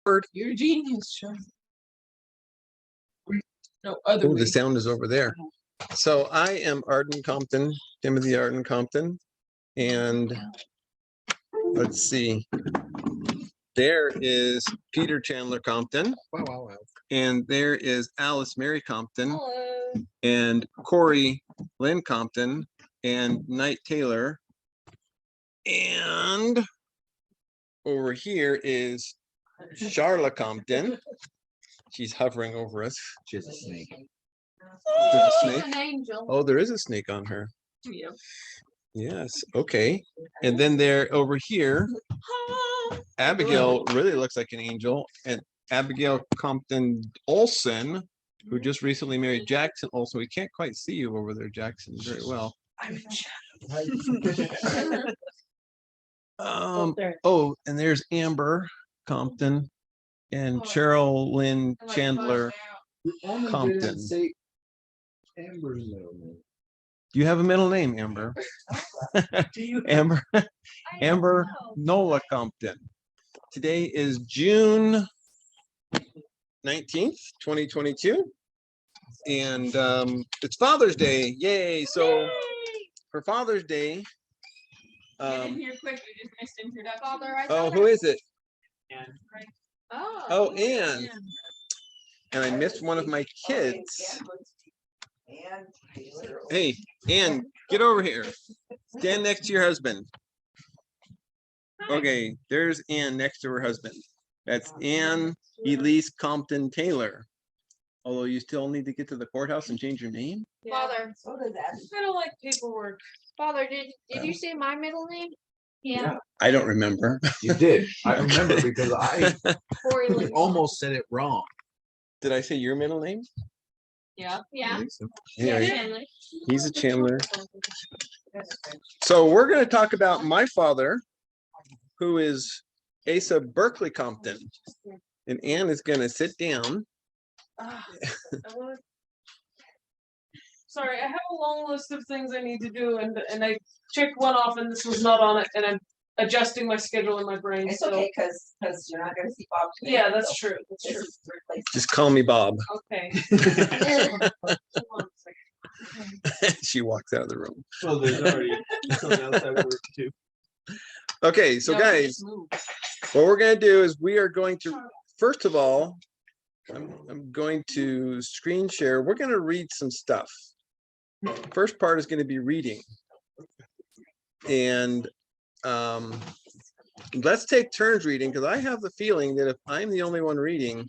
You're a genius, Cheryl. No other way. The sound is over there. So I am Arden Compton, Timothy Arden Compton, and let's see. There is Peter Chandler Compton. Wow. And there is Alice Mary Compton. Hello. And Cori Lynn Compton and Knight Taylor. And over here is Sharla Compton. She's hovering over us. She has a snake. There's a She's snake. an angel. Oh, there is a snake on her. Yep. Yes. Okay. And then there over here, Abigail really looks like an angel. And Abigail Compton Olsen, who just recently married Jackson Olsen. We can't quite see you over there, Jackson, very well. I'm in shadow. Oh, and there's Amber Compton and Cheryl Lynn Chandler Compton. Say Amber's middle name. Do you have a middle name, Amber? Do you? Amber Nola Compton. Today is June 19th, 2022. And it's Father's Day. Yay. So for Father's Day. Get in here quick. We just missed introduction. Oh, who is it? Oh, Ann. And I missed one of my kids. Hey, Ann, get over here. Stand next to your husband. Okay, there's Ann next to her husband. That's Ann Elise Compton Taylor. Although you still need to get to the courthouse and change your name. Father, I don't like paperwork. Father, did you say my middle name? Yeah. I don't remember. You did. I remember because I Cori Lynn. almost said it wrong. Did I say your middle name? Yeah. I Yeah. think so. Yeah, Anyway, Chandler. he's a Chandler. So we're going to talk about my father, who is Asa Berkeley Compton. And Ann is going to sit down. Sorry, I have a long list of things I need to do, and I checked one off, and this was not on it, and I'm adjusting my schedule in my brain. It's so okay, because you're not gonna see Bob today. yeah, that's so true. That's this true. is the replacement. Just call me Bob. Okay. Hold on a second. She walks out of the room. Well, there's already something else I work too. Okay, so No, we guys, just moved. what we're going to do is we are going to, first of all, I'm going to screen share. We're going to read some stuff. First part is going to be reading. And let's take turns reading, because I have the feeling that if I'm the only one reading,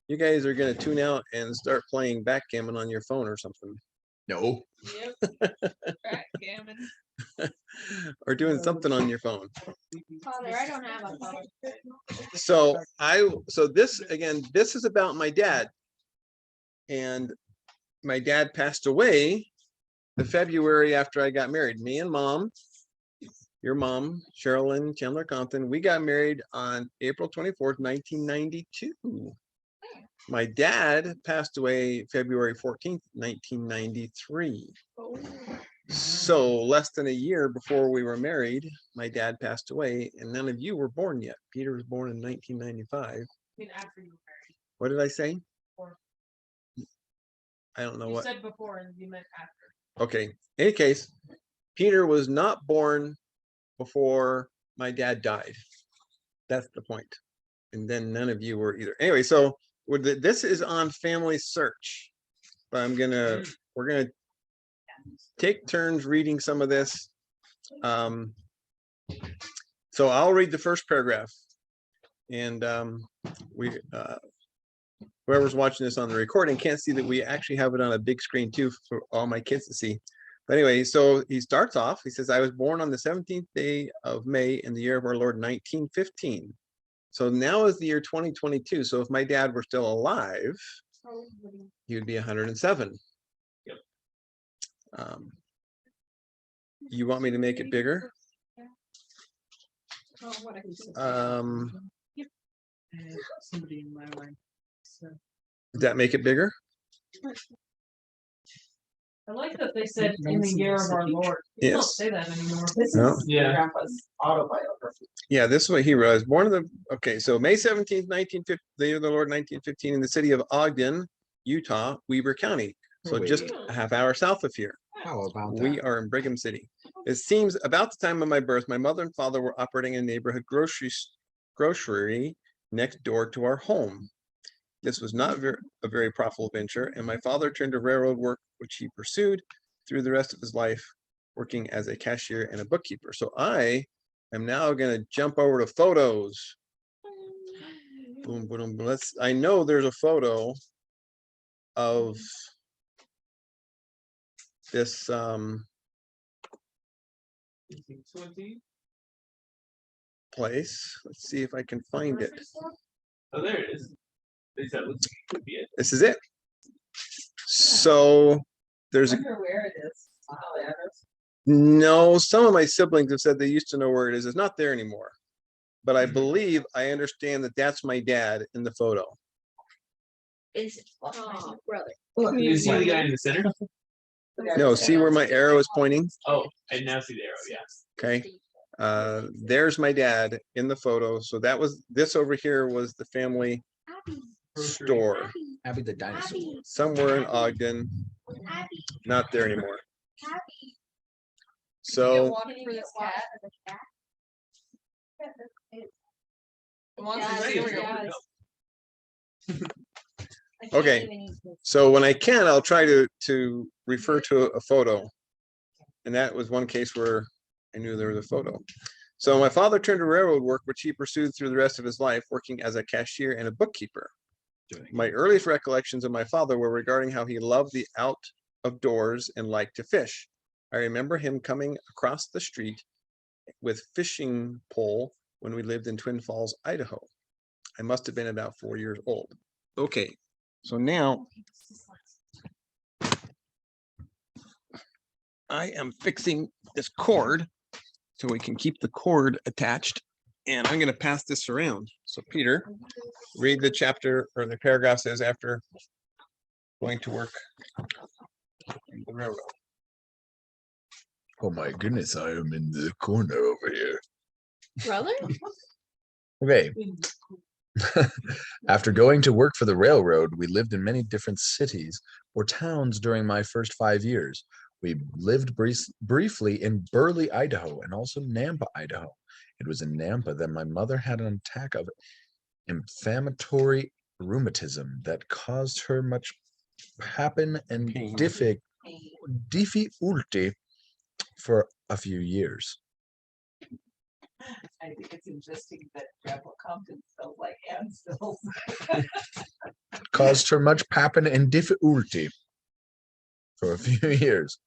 you guys are going to tune out and start playing backgammon on your phone or something. No. Yep. Backgammon. Or doing something on your phone. Father, I don't have a phone. So this, again, this is about my dad. And my dad passed away the February after I got married. Me and mom, your mom, Cheryl and Chandler Compton, we got married on April 24th, 1992. My dad passed away February 14th, 1993. So less than a year before we were married, my dad passed away, and none of you were born yet. Peter was born in 1995. I mean, after you were married. What did I say? Before. I don't know You what. said before, and you meant after. Okay. In any case, Peter was not born before my dad died. That's the point. And then none of you were either. Anyway, so this is on Family Search. But we're gonna take turns reading some of this. So I'll read the first paragraph. And whoever's watching this on the recording can't see that we actually have it on a big screen too for all my kids to see. But anyway, so he starts off, he says, I was born on the 17th day of May in the year of our Lord, 1915. So now is the year 2022. So if my dad were still alive, he would be 107. Yep. You want me to make it bigger? Somebody in my line. So. Did that make it bigger? I like that they said in the year of our Lord. People don't Yes. say that anymore. This No. is Yeah. Grandpa's autobiography. Yeah, this is what he wrote. I was born in the, okay, so May 17th, 1950, the year of the Lord, 1915, in the city of Ogden, Utah, Weber County. So just Wait. a half hour south of here. How about We that? are in Brigham City. It seems about the time of my birth, my mother and father were operating a neighborhood grocery next door to our home. This was not a very profitable venture, and my father turned to railroad work, which he pursued through the rest of his life, working as a cashier and a bookkeeper. So I am now going to jump over to photos. Boom, boom, boom. I know there's a photo of this 20. place. Let's see if I can find it. Oh, there it is. At least that looks like it could be it. This is it. So there's I a, wonder where it is. Wow, the address. no, some of my siblings have said they used to know where it is. It's not there anymore. But I believe I understand that that's my dad in the photo. Is oh, brother. Do you see the guy in the center? No, see where my arrow is pointing? Oh, I now see the arrow. Yes. Okay. There's my dad in the photo. So that was, this over here was the family store Abby the dinosaur. somewhere in Ogden. Not there anymore. You So want it for this cat? Wants Yeah, to it see really it. does. Okay. So when I can, I'll try to refer to a photo. And that was one case where I knew there was a photo. So my father turned to railroad work, which he pursued through the rest of his life, working as a cashier and a bookkeeper. My earliest recollections of my father were regarding how he loved the out of doors and liked to fish. I remember him coming across the street with fishing pole when we lived in Twin Falls, Idaho. I must have been about 4 years old. Okay, so now I am fixing this cord so we can keep the cord attached, and I'm going to pass this around. So Peter, read the chapter or the paragraph says after going to work in the railroad. Oh my goodness, I am in the corner over here. Brother? Okay. After going to work for the railroad, we lived in many different cities or towns during my first 5 years. We lived briefly in Berkeley, Idaho, and also Nampa, Idaho. It was in Nampa that my mother had an attack of inflammatory rheumatism that caused her much pain and Pain. difficulty for a few years. I think it's interesting that Grandpa Compton smells like Anstills. Caused her much pain and difficulty for a few years.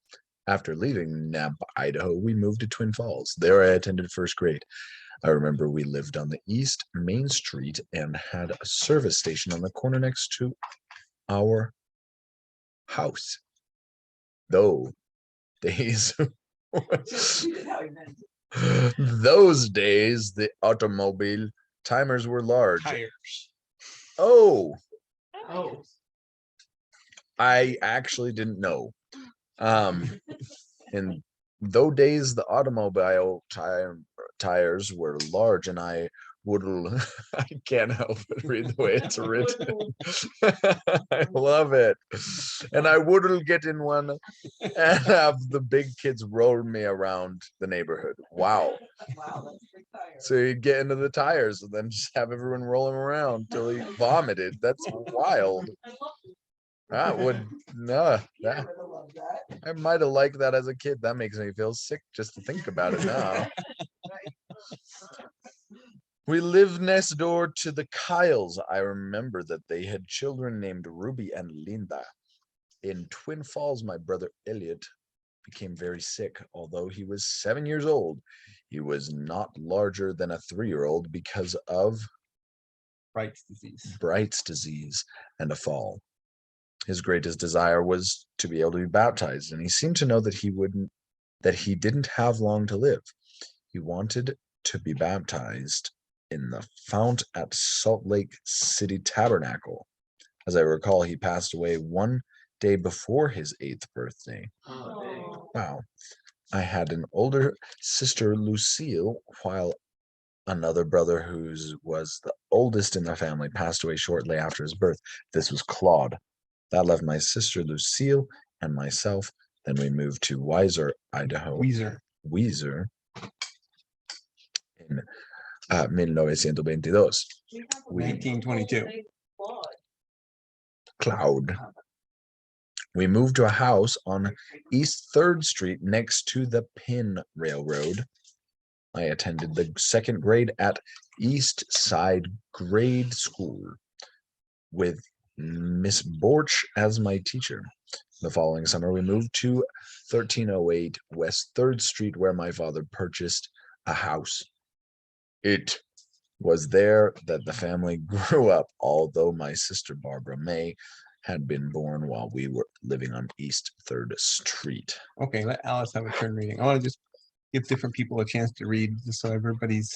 After leaving Nampa, Idaho, we moved to Twin Falls. There I attended first grade. I remember we lived on the East Main Street and had a service station on the corner next to our house. Those days, those days, the automobile timers were large. Tires. Oh, Oh, I actually didn't know. In those days, the automobile tires were large, and I would I can't help but read the way it's written. I love it. And I would get in one and have the big kids roll me around the neighborhood. Wow. Wow, that's a big tire. So you'd get into the tires and then just have everyone roll him around till he vomited. That's wild. That would no. You That, would have loved that. I might have liked that as a kid. That makes me feel sick just to think about it now. We lived next door to the Kyles. I remember that they had children named Ruby and Linda. In Twin Falls, my brother Elliot became very sick. Although he was 7 years old, he was not larger than a 3-year-old because of Bright's disease and a fall. His greatest desire was to be able to be baptized, and he seemed to know that he didn't have long to live. He wanted to be baptized in the fount at Salt Lake City Tabernacle. As I recall, he passed away one day before his 8th birthday. Oh, dang. Oh. Wow. I had an older sister, Lucille, while another brother who was the oldest in the family passed away shortly after his birth. This was Claude. That left my sister, Lucille, and myself. Then we moved to Weiser, Idaho. Weezer. Weiser in 1922. We 1922. Cloud. We moved to a house on East 3rd Street next to the Penn Railroad. I attended the 2nd grade at East Side Grade School with Miss Borch as my teacher. The following summer, we moved to 1308 West 3rd Street, where my father purchased a house. It was there that the family grew up, although my sister Barbara May had been born while we were living on East 3rd Street. Okay, let Alice have a turn reading. I want to just give different people a chance to read, just so everybody's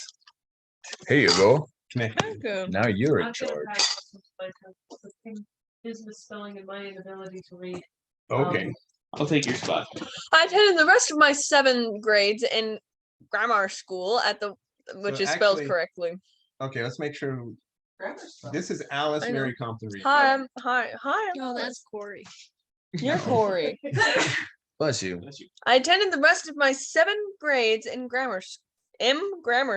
Here you go. connected. Okay. Now you're I'm in gonna charge. pass this by the thing- His misspelling and my inability to read. Okay. I'll take your spot. I attended the rest of my 7 grades in grammar school at the, which So is spelled actually- correctly. Okay, let's make sure. Grammar spell. This is Alice I know. Mary Compton reading. Hi, hi. Oh, that's Cori. You're Cori. Bless you. Bless you. I attended the rest of my 7 grades in grammar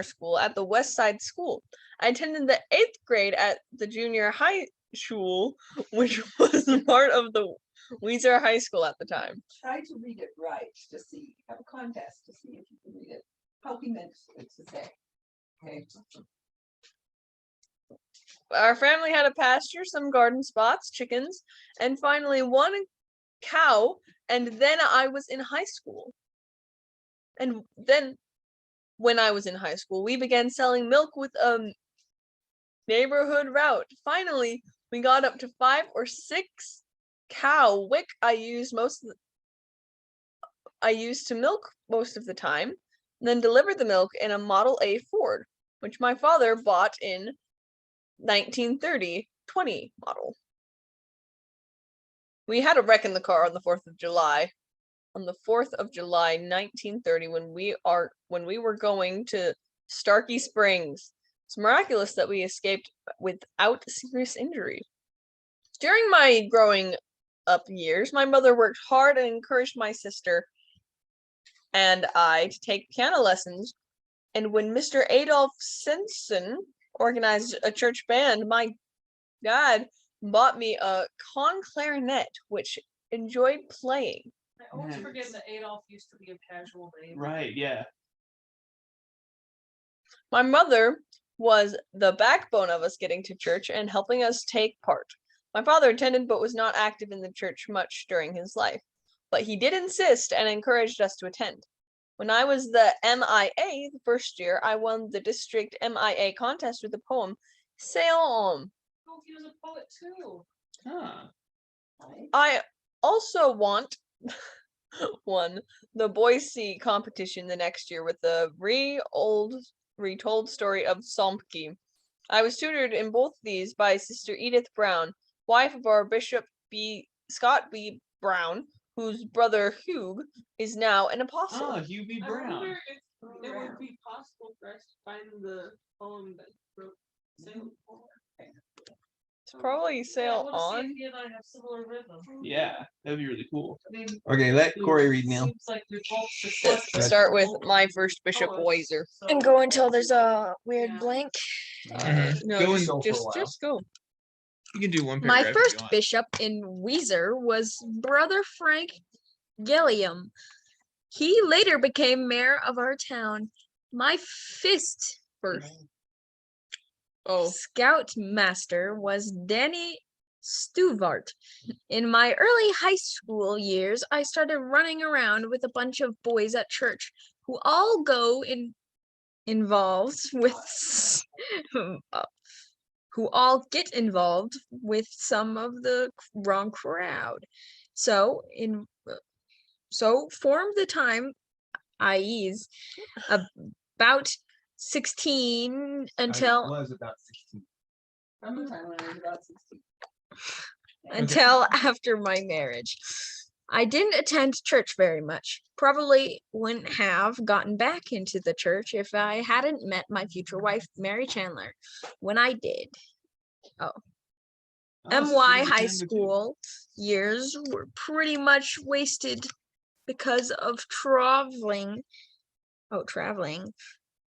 school at the West Side School. I attended the 8th grade at the junior high school, which was part of the Weiser High School at the time. Try to read it right to see, have a contest to see if you can read it. How he meant it to say. Okay. Our family had a pasture, some garden spots, chickens, and finally 1 cow. And then I was in high school. And then when I was in high school, we began selling milk with a neighborhood route. Finally, we got up to 5 or 6 cow wick I used to milk most of the time, and then delivered the milk in a Model A Ford, which my father bought in 1930 20 model. We had a wreck in the car on the 4th of July. On the 4th of July, 1930, when we were going to Starkey Springs. It's miraculous that we escaped without serious injury. During my growing up years, my mother worked hard and encouraged my sister and I to take piano lessons. And when Mr. Adolf Simpson organized a church band, my dad bought me a clarinet, which enjoyed playing. I always Nice. forget that Adolf used to be a casual name. Right, yeah. My mother was the backbone of us getting to church and helping us take part. My father attended but was not active in the church much during his life, but he did insist and encouraged us to attend. When I was the MIA the first year, I won the district MIA contest with the poem Sail On. Oh, he was a poet too. Huh. I also won the Boise competition the next year with the retold story of Somke. I was tutored in both these by Sister Edith Brown, wife of our Bishop Scott B. Brown, whose brother Hugh is now an apostle. Oh, Hugh B. I Brown. wonder if it would be possible for us to find the poem that he wrote. Sail On. It's probably Yeah, I Sail wanna see if On. he and I have similar rhythm. Yeah, that'd be really cool. I mean, Okay, let Corey read now. seems like we're both dyslexic. Start with my first Bishop Poets, Weiser. so- And go until there's a weird Yeah. blank. No, Go and just, go for a just, while. just go. You can do one My paragraph if you first want. bishop in Weiser was Brother Frank Gilliam. He later became mayor of our town. My first Oh, scoutmaster was Danny Stuvart. In my early high school years, I started running around with a bunch of boys at church who all involved with who all get involved with some of the wrong crowd. So formed the time IEs about 16 until was about 16. From the time when I was about 16. until after my marriage. I didn't attend church very much. Probably wouldn't have gotten back into the church if I hadn't met my future wife, Mary Chandler, when I did. Oh, MY so high it's a school years were pretty much wasted because of traveling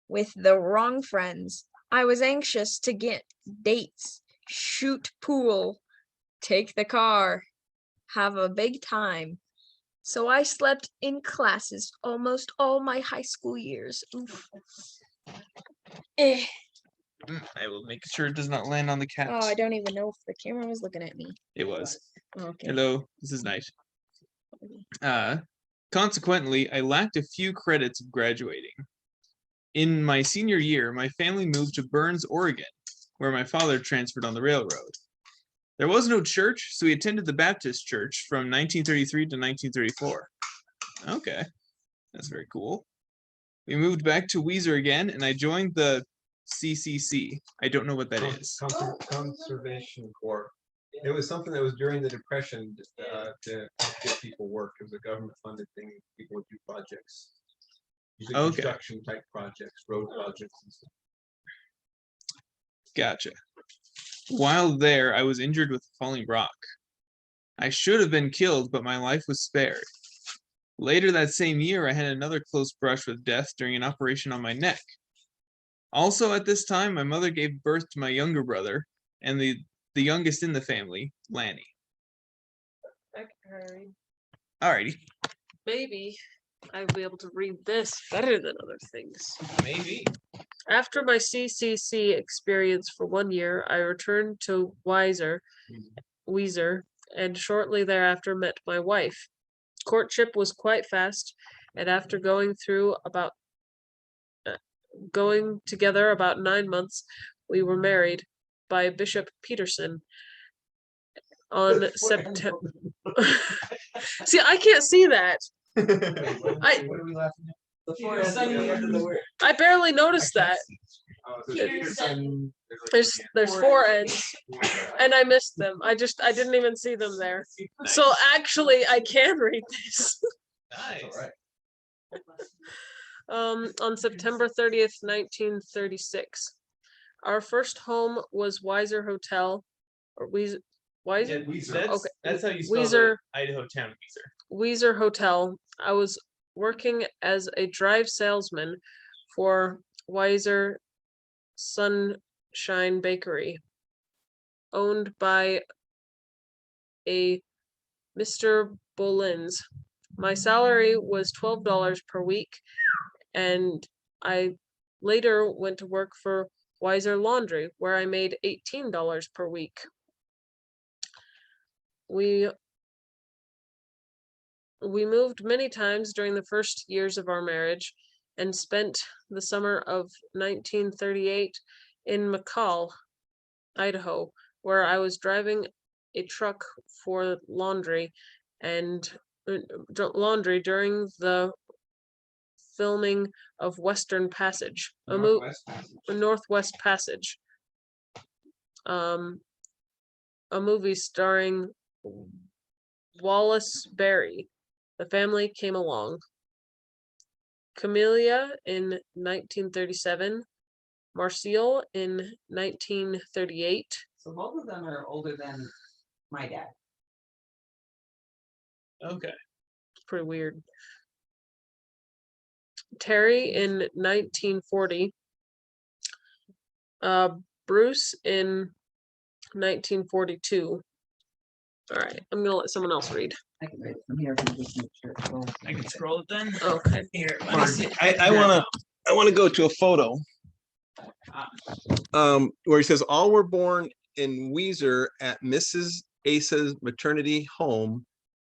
with the wrong friends. I was anxious to get dates, shoot pool, take the car, have a big time. So I slept in classes almost all my high school years. Oof. Eh. I will make sure it does not land on the cat. Oh, I don't even know if the camera was looking at me. It was. Okay. Hello, this is night. Consequently, I lacked a few credits of graduating. In my senior year, my family moved to Burns, Oregon, where my father transferred on the railroad. There was no church, so we attended the Baptist church from 1933 to 1934. Okay, that's very cool. We moved back to Weiser again, and I joined the CCC. I don't know what that is. Conservation Corps. It was something that was during the Depression to help get people work. It was a government funded thing. People would do projects. Usually Okay. construction type projects, road projects and stuff. Gotcha. While there, I was injured with a falling rock. I should have been killed, but my life was spared. Later that same year, I had another close brush with death during an operation on my neck. Also at this time, my mother gave birth to my younger brother, and the youngest in the family, Lanny. I can hurry. Alrighty. Maybe I'll be able to read this better than other things. Maybe. After my CCC experience for 1 year, I returned to Weiser, and shortly thereafter met my wife. Courtship was quite fast, and after going together about 9 months, we were married by Bishop Peterson on September. See, I can't see that. What are we laughing at? Before at the end of the word. I barely noticed that. There's 4 ends, and I missed them. I didn't even see them there. So actually, I can read this. Nice. On September 30th, 1936. Our first home was Weiser Hotel, or Weiser. Okay. That's how you spell Weiser. the Idaho town Weiser. Weiser Hotel. I was working as a drive salesman for Weiser Sunshine Bakery, owned by a Mr. Bolins. My salary was $12 per week, and I later went to work for Weiser Laundry, where I made $18 per week. We moved many times during the first years of our marriage and spent the summer of 1938 in McCall, Idaho, where I was driving a truck for laundry during the filming of Western Passage, Northwest Passage, a movie starring Wallace Berry. The family came along. Camellia in 1937, Marcial in 1938. So both of them are older than my dad. Okay. It's pretty weird. Terry in 1940. Bruce in 1942. All right, I'm gonna let someone else read. I can read it from here. If you just make sure it goes. I can scroll it then. Okay. Here. I wanna go to a photo. Where he says all were born in Weiser at Mrs. Asa's maternity home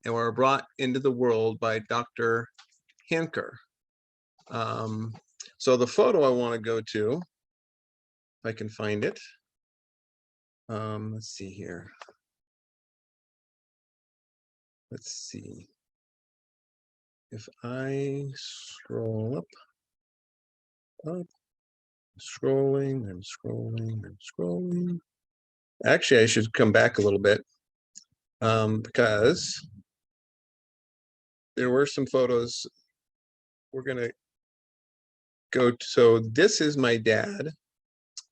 and were brought into the world by Dr. Hanker. So the photo I want to go to, if I can find it. Let's see here. Let's see. If I scroll up, scrolling and scrolling and scrolling. Actually, I should come back a little bit. Because there were some photos. We're gonna go. So this is my dad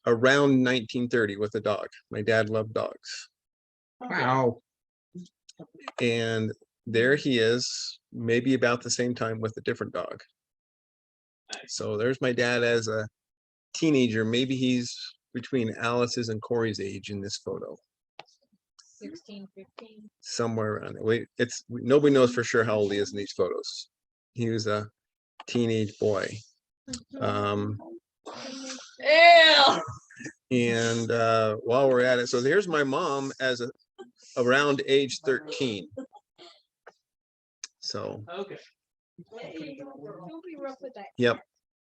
around 1930 with a dog. My dad loved dogs. Wow. And there he is, maybe about the same time with a different dog. So there's my dad as a teenager. Maybe he's between Alice's and Cori's age in this photo. 16, 15. Somewhere around there. Wait, nobody knows for sure how old he is in these photos. He was a teenage boy. Ew. And while we're at it, so here's my mom as around age 13. So Okay. Don't be rough with that. yep,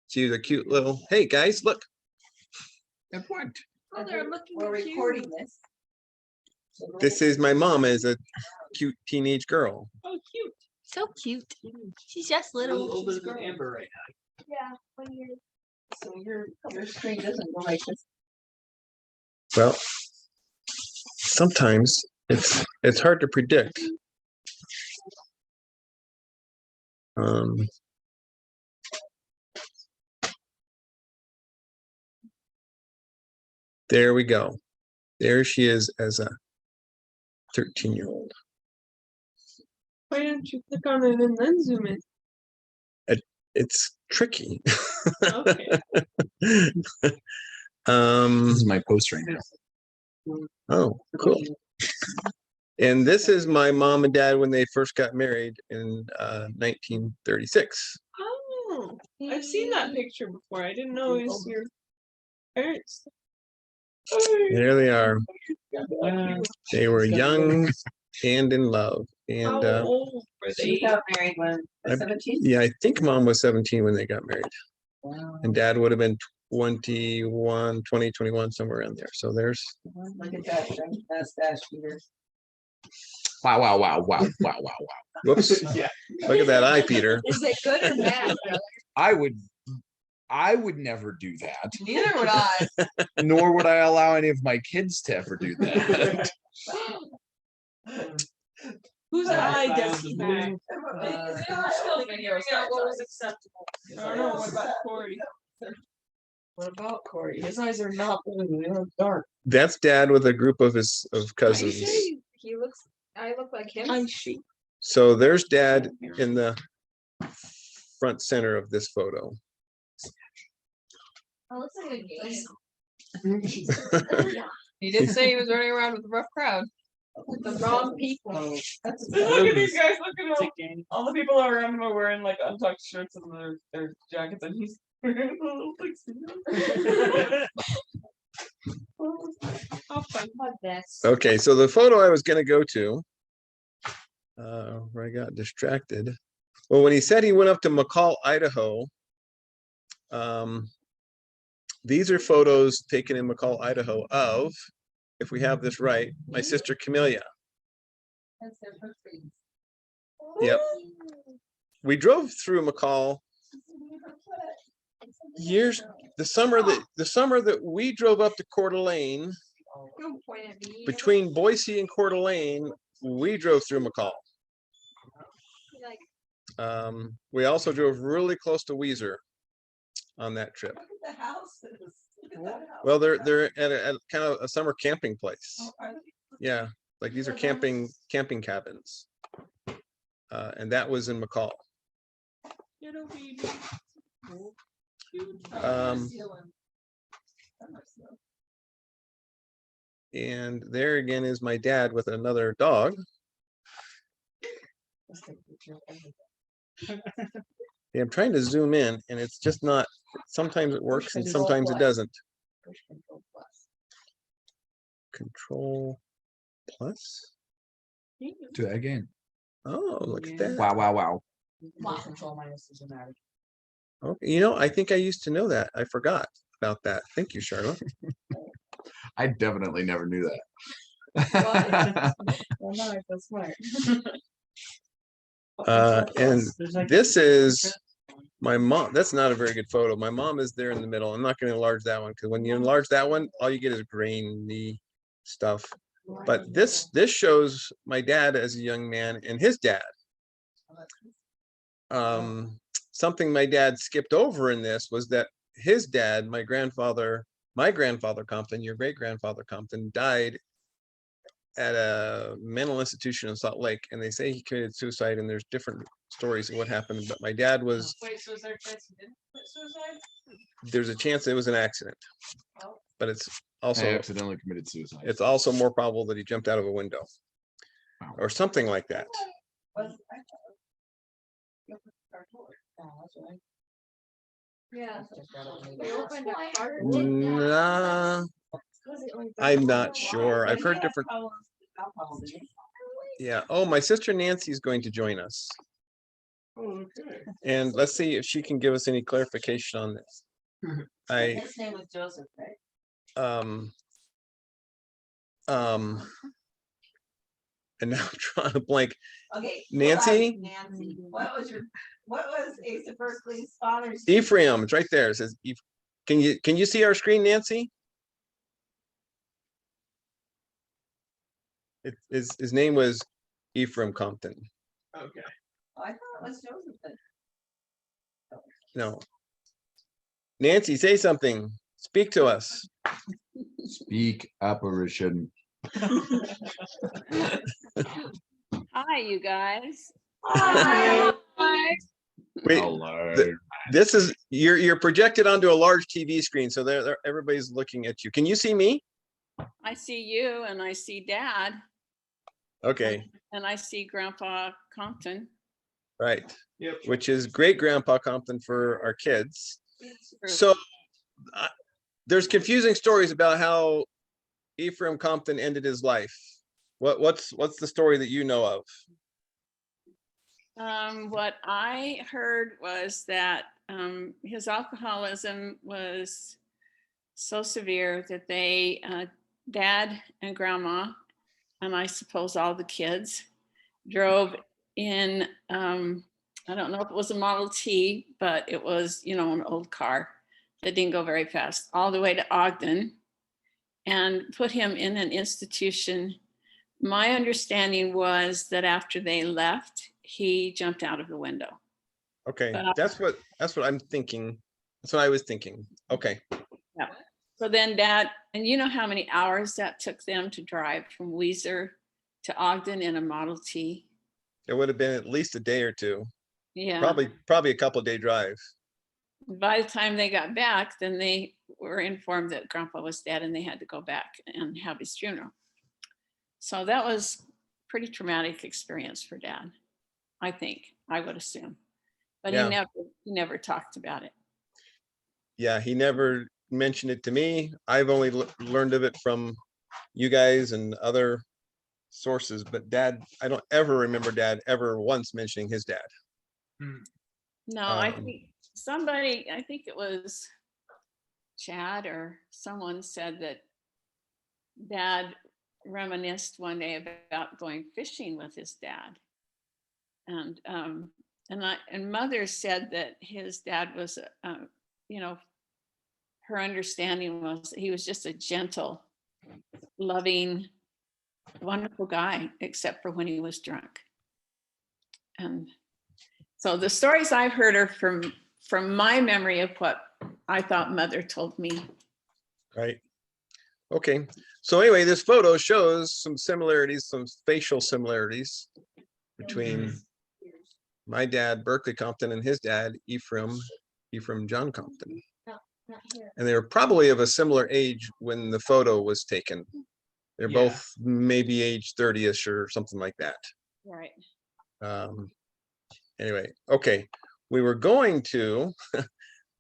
she was a cute little. Hey guys, look. And what? Oh, they're looking We're cute. recording this. This is my mom as a cute teenage girl. Oh, cute. So cute. She's just A little little. older than Amber right now. Yeah, 1 year. So your screen doesn't go like this. Well, sometimes it's hard to predict. There we go. There she is as a 13-year-old. Why don't you click on it and then zoom in? It's tricky. Okay. This is my post right now. Oh, cool. And this is my mom and dad when they first got married in 1936. Oh, I've seen that picture before. I didn't know it was your parents. There they are. They were young and in love. And How old were She they? got married when, I- 17? yeah, I think mom was 17 when they got married. Wow. And dad would have been 21, 20, 21, somewhere around there. So there's, Look at that, mustache Peter. Wow, wow, wow, wow, wow, wow, wow. whoops, Yeah. look at that eye, Peter. Is it good or bad, brother? I would never do that, Neither would I. nor would I allow any of my kids to ever do that. Whose eye does he have? What was acceptable? I don't know. What about Cori? What about Cori? His eyes are not blue, they look dark. That's dad with a group of his cousins. He looks. I look like him. I see. So there's dad in the front center of this photo. Oh, looks like a game. He did say he was running around with a rough crowd. The wrong people. That's Look at these guys. Look at them. All the people around him are wearing like untucked shirts and their jackets, and he's wearing a little tuxedo. How fun. Okay, so the photo I was gonna go to, where I got distracted. Well, when he said he went up to McCall, Idaho, these are photos taken in McCall, Idaho of, if we have this right, my sister Camellia. Yep. We drove through McCall years, the summer that we drove up to Coeur d'Alene, Don't point at me. between Boise and Coeur d'Alene, we drove through McCall. Like, We also drove really close to Weezer on that trip. Look at the houses. Look at that house. Well, they're at a kind of a summer camping place. Oh, are they? Yeah, like these are camping cabins. And that was in McCall. Little baby. Um, And there again is my dad with another dog. Yeah, I'm trying to zoom in and it's just not, sometimes it works and sometimes it doesn't. Control plus. Do that again. Oh, look at that. Wow, wow, wow. Okay, you know, I think I used to know that. I forgot about that. Thank you, Sharla. I definitely never knew that. Well, no, I feel smart. And this is my mom. That's not a very good photo. My mom is there in the middle. I'm not going to enlarge that one because when you enlarge that one, all you get is grainy stuff. But this shows my dad as a young man and his dad. Something my dad skipped over in this was that his dad, my grandfather Compton, your great grandfather Compton, died at a mental institution in Salt Lake, and they say he committed suicide, and there's different stories of what happened, but my dad was, Wait, so is there a chance he didn't commit suicide? there's a chance it was an accident, Oh. but it's I also, accidentally committed suicide. it's also more probable that he jumped out of a window Wow. or something like that. Yeah. Nah, I'm not sure. I've heard different. Yeah. Oh, my sister Nancy is going to join us. Okay. And let's see if she can give us any clarification on this. His name was Joseph, right? And now I'm trying to blank. Okay. Nancy? Nancy, what was Asa Berkeley's father's? Ephraim, it's right there. It says, can you see our screen, Nancy? His name was Ephraim Compton. Okay. Oh, I thought it was Joseph. No. Nancy, say something. Speak to us. Speak apparition. Hi, you guys. Hi. Wait, Hello. this is you're projected onto a large TV screen, so there everybody's looking at you. Can you see me? I see you and I see Dad Okay, and I see Grandpa Compton. right. Yep. Which is great Grandpa Compton for our kids. So there's confusing stories about how Ephraim Compton ended his life. What's the story that you know of? What I heard was that his alcoholism was so severe that they, Dad and Grandma, and I suppose all the kids, drove in, I don't know if it was a Model T, but it was, an old car that didn't go very fast, all the way to Ogden and put him in an institution. My understanding was that after they left, he jumped out of the window. Okay, But that's what I'm thinking. That's what I was thinking. Okay. Yeah. So then Dad, and you know how many hours that took them to drive from Weiser to Ogden in a Model T? It would have been at least a day or two. Yeah. Probably a couple day drive. By the time they got back, then they were informed that Grandpa was dead and they had to go back and have his funeral. So that was pretty traumatic experience for Dad, I think, I would assume. But Yeah. he never talked about it. Yeah, he never mentioned it to me. I've only learned of it from you guys and other sources, but Dad, I don't ever remember Dad ever once mentioning his dad. No, I think it was Chad or someone said that Dad reminisced one day about going fishing with his dad. And Mother said that his dad was, her understanding was that he was just a gentle, loving, wonderful guy, except for when he was drunk. And so the stories I've heard are from my memory of what I thought Mother told me. Right. Okay. So anyway, this photo shows some similarities, some facial similarities between my dad, Berkeley Compton, and his dad, Ephraim John Compton. And they were probably of a similar age when the photo was taken. They're both maybe age 30-ish or something like that. Right. Anyway, okay. We were going to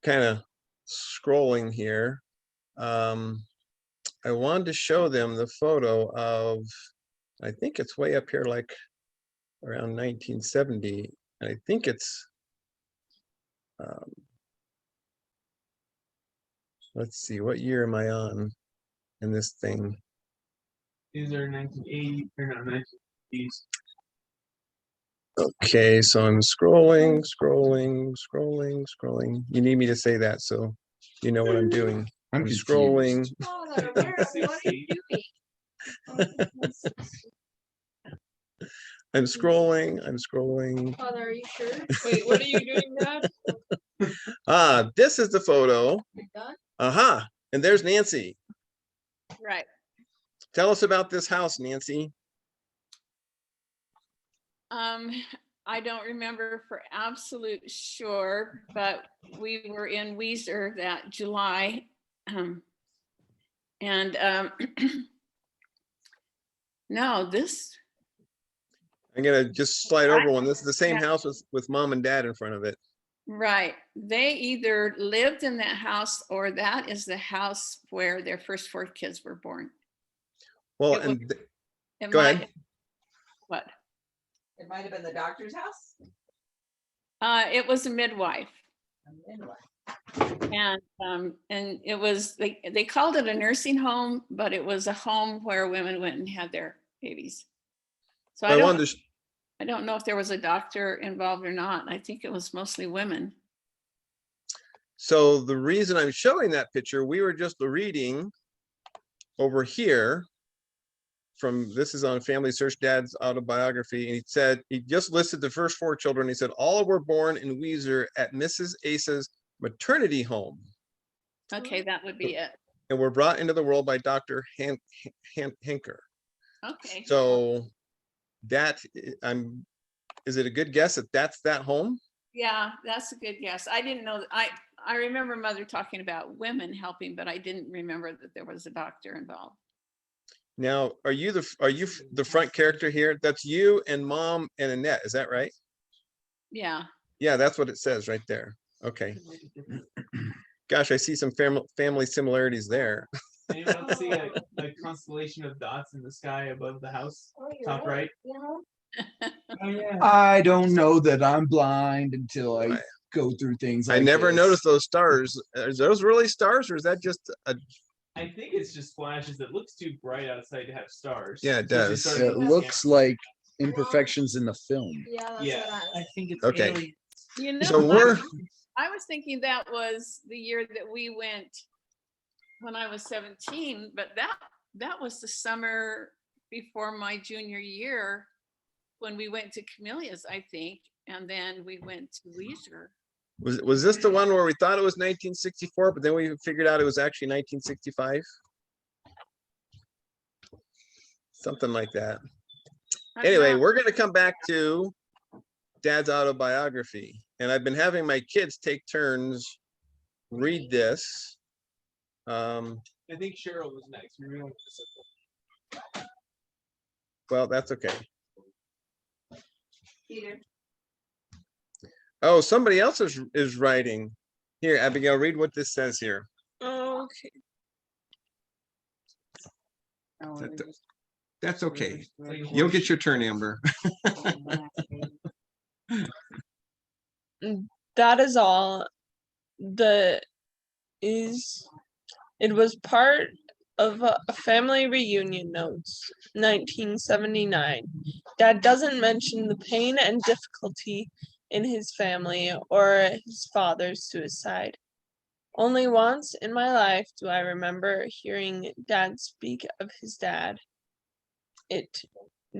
kind of scrolling here. I wanted to show them the photo of, I think it's way up here, like around 1970. I think it's, let's see, what year am I on in this thing? These are 1980 or no, 1980s. Okay, so I'm scrolling. You need me to say that so you know what I'm doing. I'm scrolling. What are you doing? I'm scrolling. Father, are you sure? Wait, what are you doing, Dad? This is the photo. You're done? Aha, and there's Nancy. Right. Tell us about this house, Nancy. I don't remember for absolute sure, but we were in Weezer that July. And no, this, I'm gonna just slide over one. This is the same Yeah. house with mom and dad in front of it. right. They either lived in that house or that is the house where their first 4 kids were born. Well, It was- and It Go might- ahead. What? It might have been the doctor's house. It was a midwife. A midwife. And it was, they called it a nursing home, but it was a home where women went and had their babies. So I wanted to, I don't know if there was a doctor involved or not. I think it was mostly women. so the reason I'm showing that picture, we were just reading over here from, this is on Family Search, Dad's autobiography, and he said, he just listed the first 4 children. He said, all were born in Weezer at Mrs. Ace's maternity home Okay, that would be it. and were brought into the world by Dr. Henker. Okay. So that, is it a good guess that that's that home? Yeah, that's a good guess. I didn't know, I remember Mother talking about women helping, but I didn't remember that there was a doctor involved. Now, are you the front character here? That's you and mom and Annette, is that right? Yeah. Yeah, that's what it says right there. Okay. Gosh, I see some family similarities there. Anyone else see a constellation of dots in the sky above the house, top right? I don't know that I'm blind until I Right. go through things. I like never this. noticed those stars. Are those really stars or is that just a, I think it's just flashes. It looks too bright outside to have stars. Yeah, it So they does. started It looking looks at- like imperfections in the film. Yeah, that's Yeah. what I. think it's Okay. aliens. You know, so we're, I was thinking that was the year that we went when I was 17, but that was the summer before my junior year when we went to Camelia's, I think, and then we went to Weezer. was this the one where we thought it was 1964, but then we figured out it was actually 1965? Something like that. I don't Anyway, know. we're gonna come back to Dad's autobiography, and I've been having my kids take turns read this. I think Cheryl was next. We were going with the Well, that's okay. Peter. Oh, somebody else is writing. Here, Abigail, read what this says here. Okay. Oh, That- they're just That's okay. really You'll get your turn, Amber. That is all. It was part of a family reunion notes, 1979. Dad doesn't mention the pain and difficulty in his family or his father's suicide. Only once in my life do I remember hearing Dad speak of his dad. It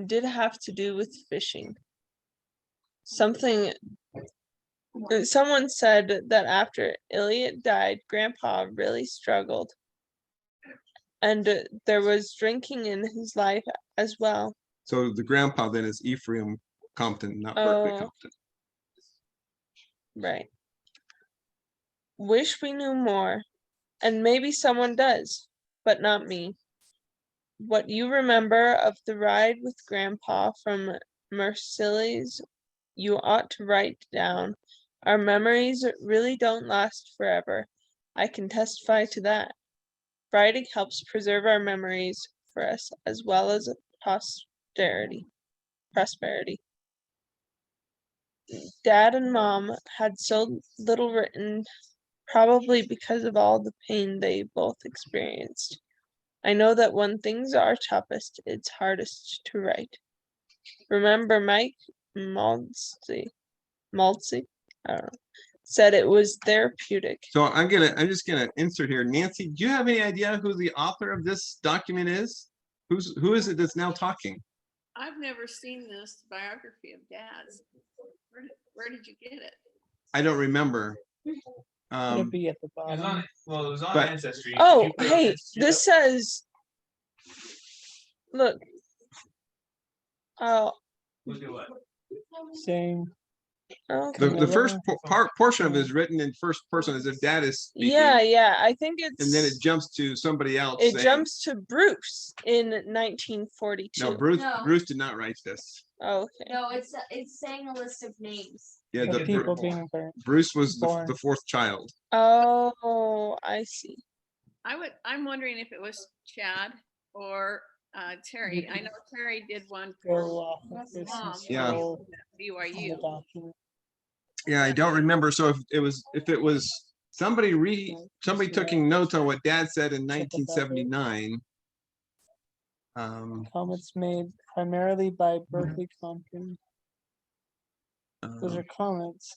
did have to do with fishing. Someone said that after Elliot died, Grandpa really struggled. And there was drinking in his life as well. So the grandpa then is Ephraim Compton, not Berkeley Oh. Compton. Right. Wish we knew more. And maybe someone does, but not me. What you remember of the ride with Grandpa from Marcilli's, you ought to write down. Our memories really don't last forever. I can testify to that. Writing helps preserve our memories for us as well as prosperity. Dad and Mom had so little written, probably because of all the pain they both experienced. I know that when things are toughest, it's hardest to write. Remember Mike Maltzy, I don't know, said it was therapeutic. So I'm just gonna insert here. Nancy, do you have any idea who the author of this document is? Who is it that's now talking? I've never seen this biography of Dad's. Where did you get it? I don't remember. It'd be at the It was bottom. on, well, it was on But- Ancestry. If Oh, you put hey, Ancestry this up- says, look, Look at what? Same. okay. The first portion of it is written in first person as if Dad is speaking. Yeah, I think it's. And then it jumps to somebody else. It saying- jumps to Bruce in 1942. No, Bruce. No. Bruce did not write this. Oh, okay. No, it's saying a list of names. Yeah, The the, people being burnt. Bruce was born. the fourth child. Oh, I see. I'm wondering if it was Chad or Terry. I know Terry did one Go for off of this and Mom. Yeah. scroll on the BYU. document. Yeah, I don't remember. So if it was somebody taking notes on what Dad said in 1979. Comments made primarily by Berkeley Compton. Those are comments.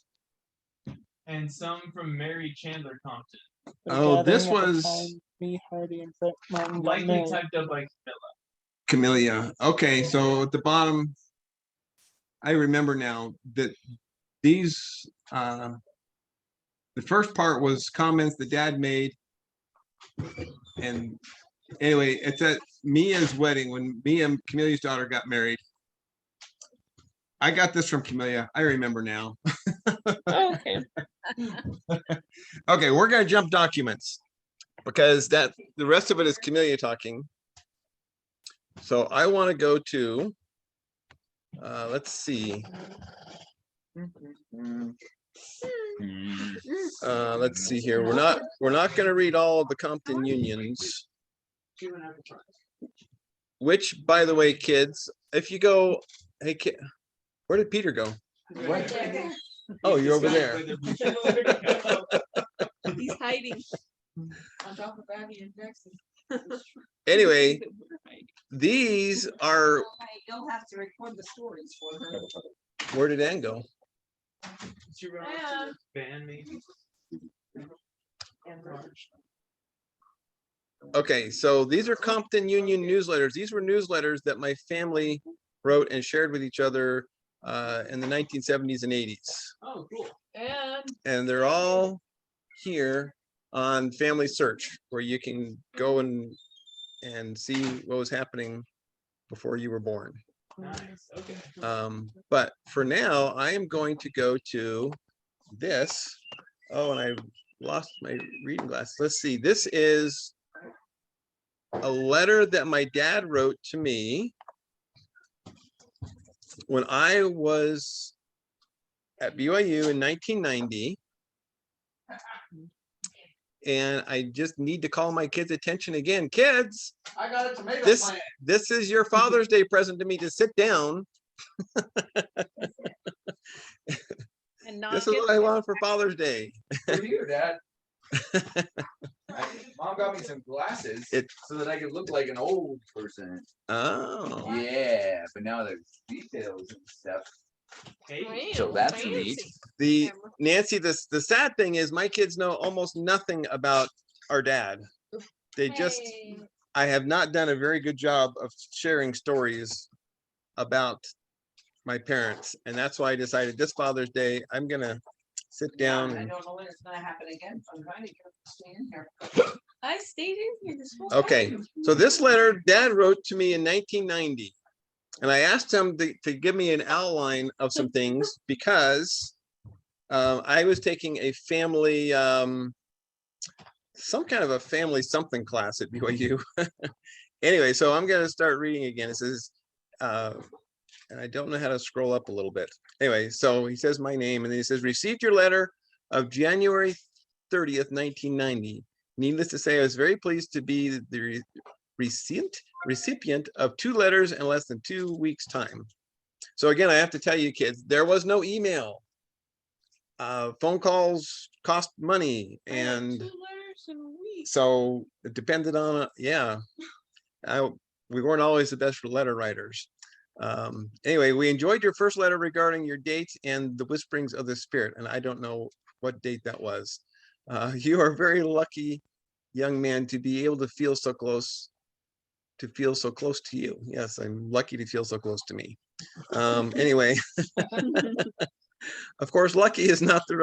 And some from Mary Chandler Compton. They're Oh, this gathering at the was- time Me, Hardy, and Brett Martin got Likely married. typed up by Camellia. Okay, so at the bottom, I remember now that these, the first part was comments that Dad made. And anyway, it's at Mia's wedding when Mia and Camelia's daughter got married. I got this from Camellia. I remember now. Okay. Okay, we're gonna jump documents because the rest of it is Camellia talking. So I want to go to, let's see. Let's see here. We're not gonna read all of the Compton unions. Which, by the way, kids, if you go, hey kid, where did Peter go? Right there. Oh, you're over there. He's hiding. On top of Abby and Jackson. Anyway, these are, You'll have to record the stories for her. where did Ann go? Band maybe. Okay, so these are Compton Union newsletters. These were newsletters that my family wrote and shared with each other in the 1970s and 80s. Oh, cool. And they're all here on Family Search, where you can go and see what was happening before you were born. Nice. Okay. But for now, I am going to go to this. Oh, and I lost my reading glasses. Let's see. This is a letter that my dad wrote to me when I was at BYU in 1990. And I just need to call my kids' attention again. Kids, I got a tomato this is your Father's Day present to me, to sit down. And not This is get what I want for Father's Day. For you, Dad. Mom got me some glasses so that I could look like an old person. Oh, Yeah, but now there's details and stuff. Hey. So that's neat. the Nancy, the sad thing is my kids know almost nothing about our dad. They just, I have not done a very good job of sharing stories about my parents. And that's why I decided this Father's Day, I'm gonna sit down I and, don't know when it's gonna happen again, so I'm trying to get her to stay in here. I stayed in here this whole okay. time. So this letter Dad wrote to me in 1990. And I asked him to give me an outline of some things because I was taking a family, some kind of a family something class at BYU. Anyway, so I'm gonna start reading again. It says, and I don't know how to scroll up a little bit. Anyway, so he says my name and then he says, received your letter of January 30th, 1990. Needless to say, I was very pleased to be the recipient of 2 letters in less than 2 weeks' time. So again, I have to tell you kids, there was no email. Phone calls cost money, and so it depended on, we weren't always the best letter writers. Anyway, we enjoyed your first letter regarding your dates and the whisperings of the spirit, and I don't know what date that was. You are very lucky young man to be able to feel so close to feel so close to you. Yes, I'm lucky to feel so close to me. Anyway, of course, lucky is not the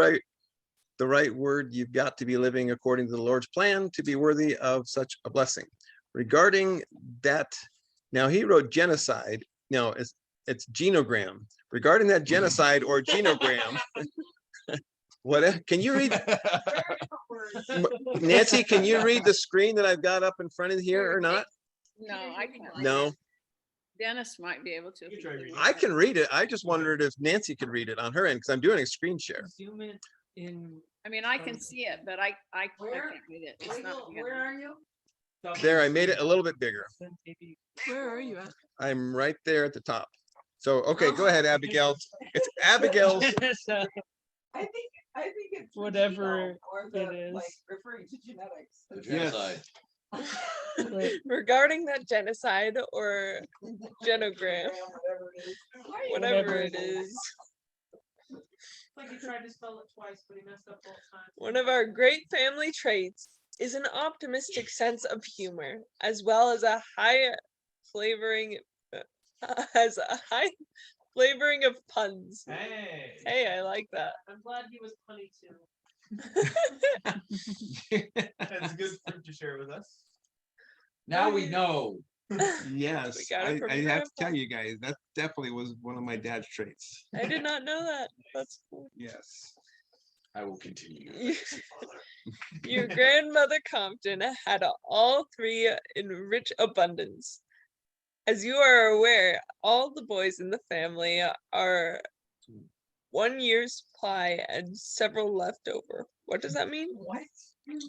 right word. You've got to be living according to the Lord's plan to be worthy of such a blessing. Regarding that, now he wrote genocide. No, it's genogram. Regarding that genocide or genogram, what can you read? Nancy, can you read the screen that I've got up in front of here or not? No, I can't. No, Dennis might be able to. if he can read I it. can read it. I just wondered if Nancy could read it on her end because I'm doing a screen share. Zoom it in. I mean, I can see it, but I Where- can't read it. It's not Where together. are you? There, I made it a little bit bigger. Where are you at? I'm right there at the top. So, okay, go ahead, Abigail. It's Abigail's. I think it's. the Whatever genome or the, it is. Like referring to genetics. The Yes. genocide. Regarding that genocide or genogram, whatever it is. Like he tried to spell it twice, but he messed up both times. One of our great family traits is an optimistic sense of humor, as well as a high flavoring, of puns. Hey. Hey, I like that. I'm glad he was funny too. That's good fruit to share with us. Now we know. Yes, We got it from I have to Grandpa. tell you guys, that definitely was one of my dad's traits. I did not know that. That's cool. Yes. I will continue. You- Your grandmother Compton had all three in rich abundance. As you are aware, all the boys in the family are 1 year's supply and several left over. What does that mean? What?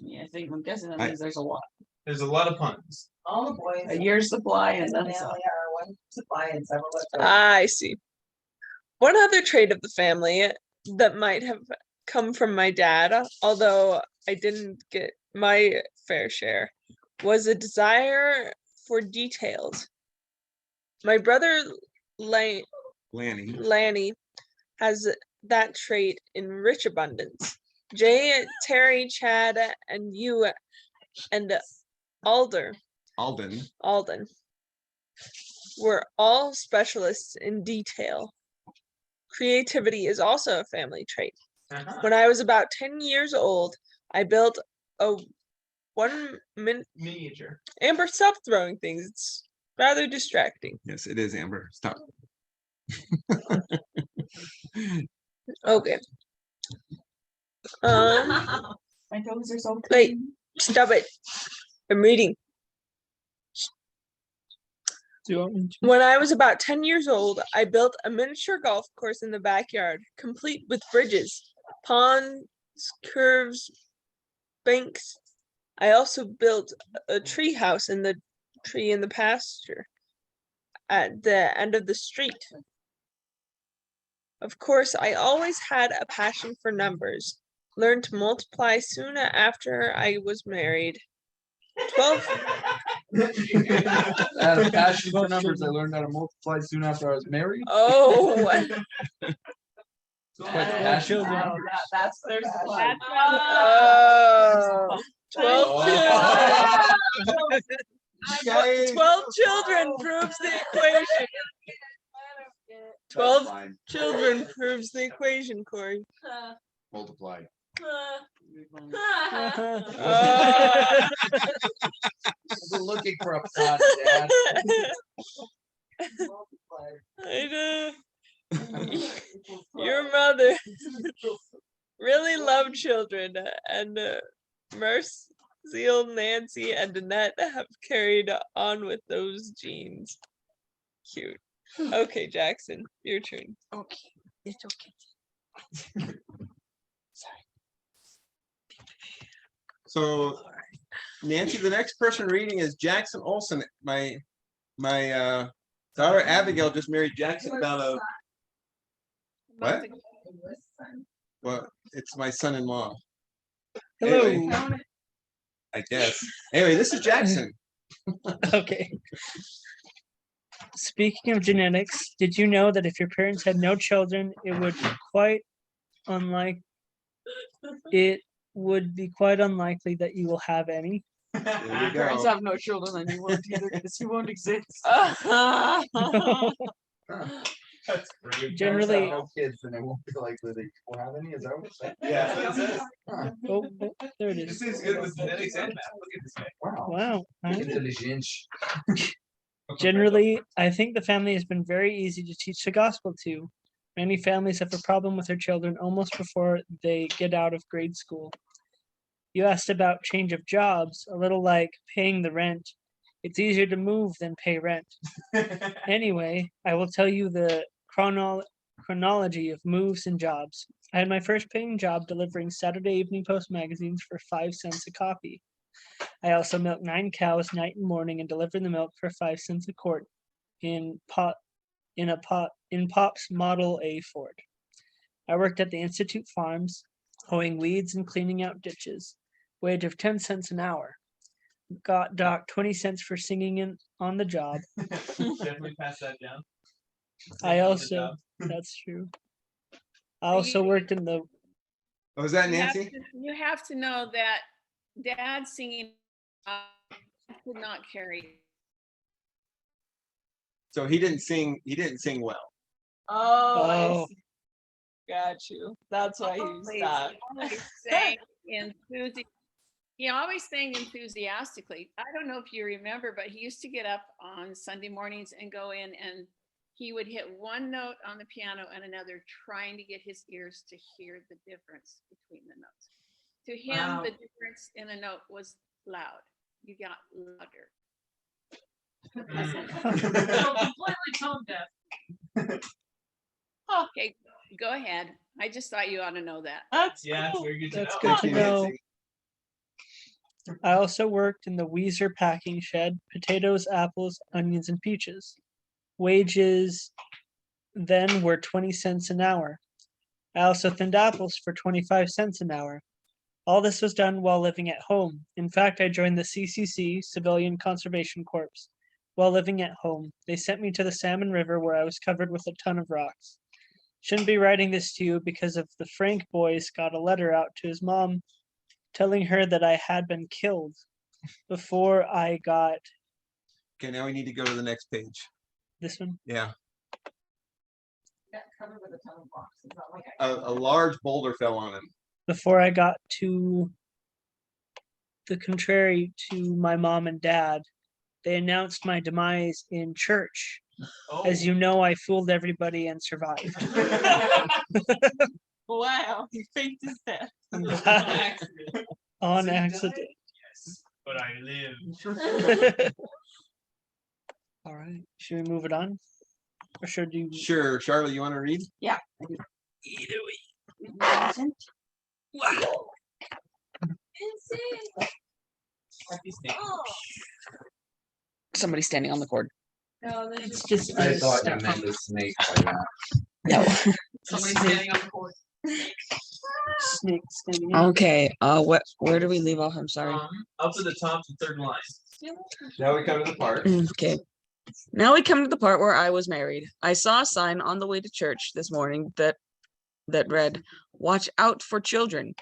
Yeah, I think I'm guessing that I- means there's a lot. There's a lot of puns. All the boys. A year's supply and in the then some. family are one supply and several left over. I see. One other trait of the family that might have come from my dad, although I didn't get my fair share, was a desire for details. My brother Lanny. Lanny has that trait in rich abundance. Jay, Terry, Chad, and you and Alden were all specialists in detail. Creativity is also a family trait. When I was about 10 years old, I built a 1 minute. Miniature. Amber, stop throwing things. It's rather distracting. Yes, it is, Amber. Stop. Okay. My toes are so Wait, stop it. I'm reading. Do you want me to? When I was about 10 years old, I built a miniature golf course in the backyard, complete with bridges, ponds, curves, banks. I also built a tree house in the tree in the pasture at the end of the street. Of course, I always had a passion for numbers. Learned to multiply soon after I was married. 12. I had a passion for numbers. I learned how to multiply soon after I was married. Oh, Quite the passion for children. numbers. That's There's the that. oh, 12 Guys, 12 children proves the equation. 12 Fine. children proves the equation, Cori. Multiply. I've been looking for a plot, Dad. I know. Your mother really loved children, and Marcel, Nancy, and Annette have carried on with those genes. Cute. Okay, Jackson, your turn. Okay, it's okay. so Nancy, the next person reading is Jackson Olsen. My daughter Abigail just married Jackson about a what? Well, it's my son-in-law. Hello. Anyway, I guess. Anyway, this is Jackson. Okay. Speaking of genetics, did you know that if your parents had no children, it would be quite unlikely that you will have any? you Parents go. have no children, and you won't either, because you won't exist. That's great. Generally- Parents have no kids, and it won't be likely they will have any. Is that what it said? Yeah, that's what it says. Huh. Oh, there it This is. is good with genetics and math. Look at this guy. Wow. Wow. alright. Intelligence. Generally, I think the family has been very easy to teach the gospel to. Many families have a problem with their children almost before they get out of grade school. You asked about change of jobs, a little like paying the rent. It's easier to move than pay rent. Anyway, I will tell you the chronology of moves and jobs. I had my first paying job delivering Saturday Evening Post magazines for 5 cents a copy. I also milked 9 cows night and morning and delivered the milk for 5 cents a quart in Pop's Model A Ford. I worked at the Institute Farms, hoeing weeds and cleaning out ditches. Wage of 10 cents an hour. Got docked 20 cents for singing on the job. Definitely pass that down. I Singing on the also, job. that's true. I also worked in the, Oh, was that You have Nancy? you have to know that dad singing could not carry. So he didn't sing well. Oh. Got you. That's why he Always- stopped. always sang he always sang enthusiastically. I don't know if you remember, but he used to get up on Sunday mornings and go in, and he would hit one note on the piano and another, trying to get his ears to hear the difference between the notes. To him, Wow. the difference in a note was loud. You got louder. Completely tone deaf. Okay, go ahead. I just thought you ought to know that. That's Yeah, it's cool. very good to That's know. good to Thank you, know. Nancy. I also worked in the Weezer packing shed, potatoes, apples, onions, and peaches. Wages then were 20 cents an hour. I also thinned apples for 25 cents an hour. All this was done while living at home. In fact, I joined the CCC, Civilian Conservation Corps, while living at home. They sent me to the Salmon River where I was covered with a ton of rocks. Shouldn't be writing this to you because of the Frank boys got a letter out to his mom telling her that I had been killed before I got Okay, now we need to go to the next page. this one. Yeah, Got covered with a ton of rocks. It's not like a large boulder fell on him. Before I got to the contrary to my mom and dad, they announced my demise in church. Oh. As you know, I fooled everybody and survived. Wow, he faked his death. On accident. Yes, but I live. All right. Should we move it on? Or should you? Sure, Charlotte, you want to read? Somebody standing on the cord. No, It's just. I thought you meant the snake by that. No. somebody standing on the court. Snake standing up. Okay. Where do we leave off? I'm sorry. Up to the top, the third line. Now we come to the part. Okay. Now we come to the part where I was married. I saw a sign on the way to church this morning that read, "Watch out for children."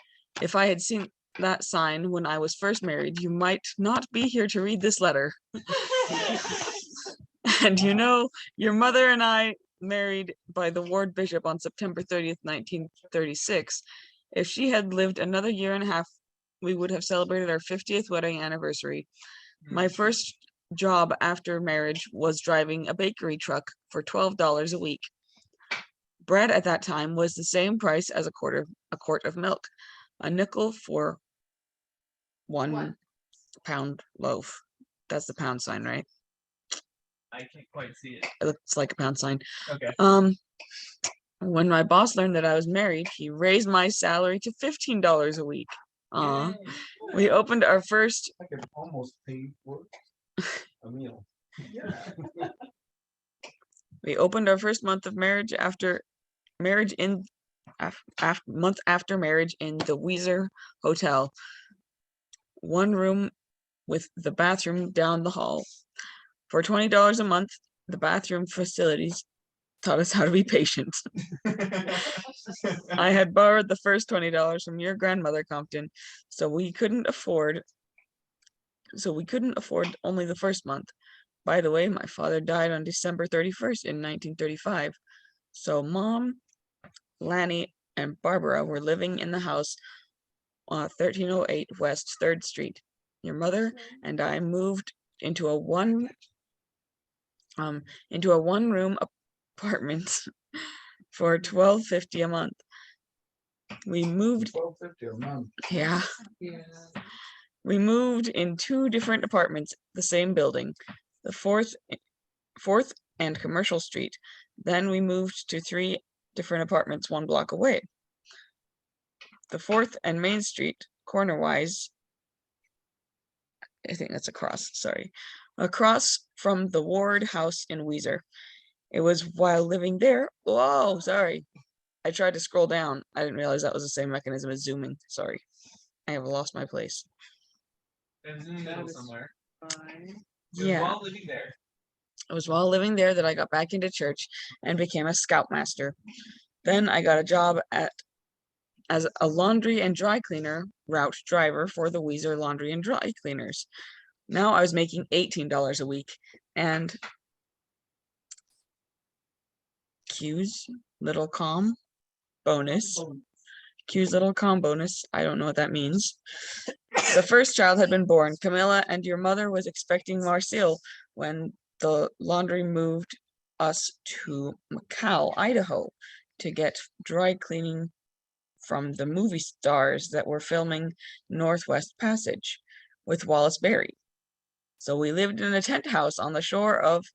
If I had seen that sign when I was first married, you might not be here to read this letter. And you know, your mother and I married by the ward bishop on September 30th, 1936. If she had lived another year and a half, we would have celebrated our 50th wedding anniversary. My first job after marriage was driving a bakery truck for $12 a week. Bread at that time was the same price as a quart of milk, a nickel for one pound loaf. That's the pound sign, right? I can't quite see it. It looks like a pound sign. Okay. When my boss learned that I was married, he raised my salary to $15 a week. We opened our first I could almost pay for a meal. We opened our first month of marriage after marriage in month after marriage in the Weezer Hotel. One room with the bathroom down the hall. For $20 a month, the bathroom facilities taught us how to be patient. I had borrowed the first $20 from your grandmother, Compton, so we couldn't afford so we couldn't afford only the first month. By the way, my father died on December 31st in 1935. So Mom, Lanny, and Barbara were living in the house on 1308 West 3rd Street. Your mother and I moved into a one room apartment for $12.50 a month. We moved $12.50 a month. Yeah. We moved in 2 different apartments, the same building, the fourth and Commercial Street. Then we moved to 3 different apartments 1 block away. The 4th and Main Street, cornerwise, I think that's across, sorry, across from the Ward House in Weiser. It was while living there, whoa, sorry. I tried to scroll down. I didn't realize that was the same mechanism as zooming, sorry. I have lost my place. It's in the middle somewhere. Yeah. While living there. It was while living there that I got back into church and became a scoutmaster. Then I got a job as a laundry and dry cleaner route driver for the Weiser Laundry and Dry Cleaners. Now I was making $18 a week, and Q's little calm bonus. Q's little calm bonus. I don't know what that means. The first child had been born, Camilla, and your mother was expecting Marcel when the laundry moved us to McCall, Idaho, to get dry cleaning from the movie stars that were filming Northwest Passage with Wallace Berry. So we lived in a tent house on the shore of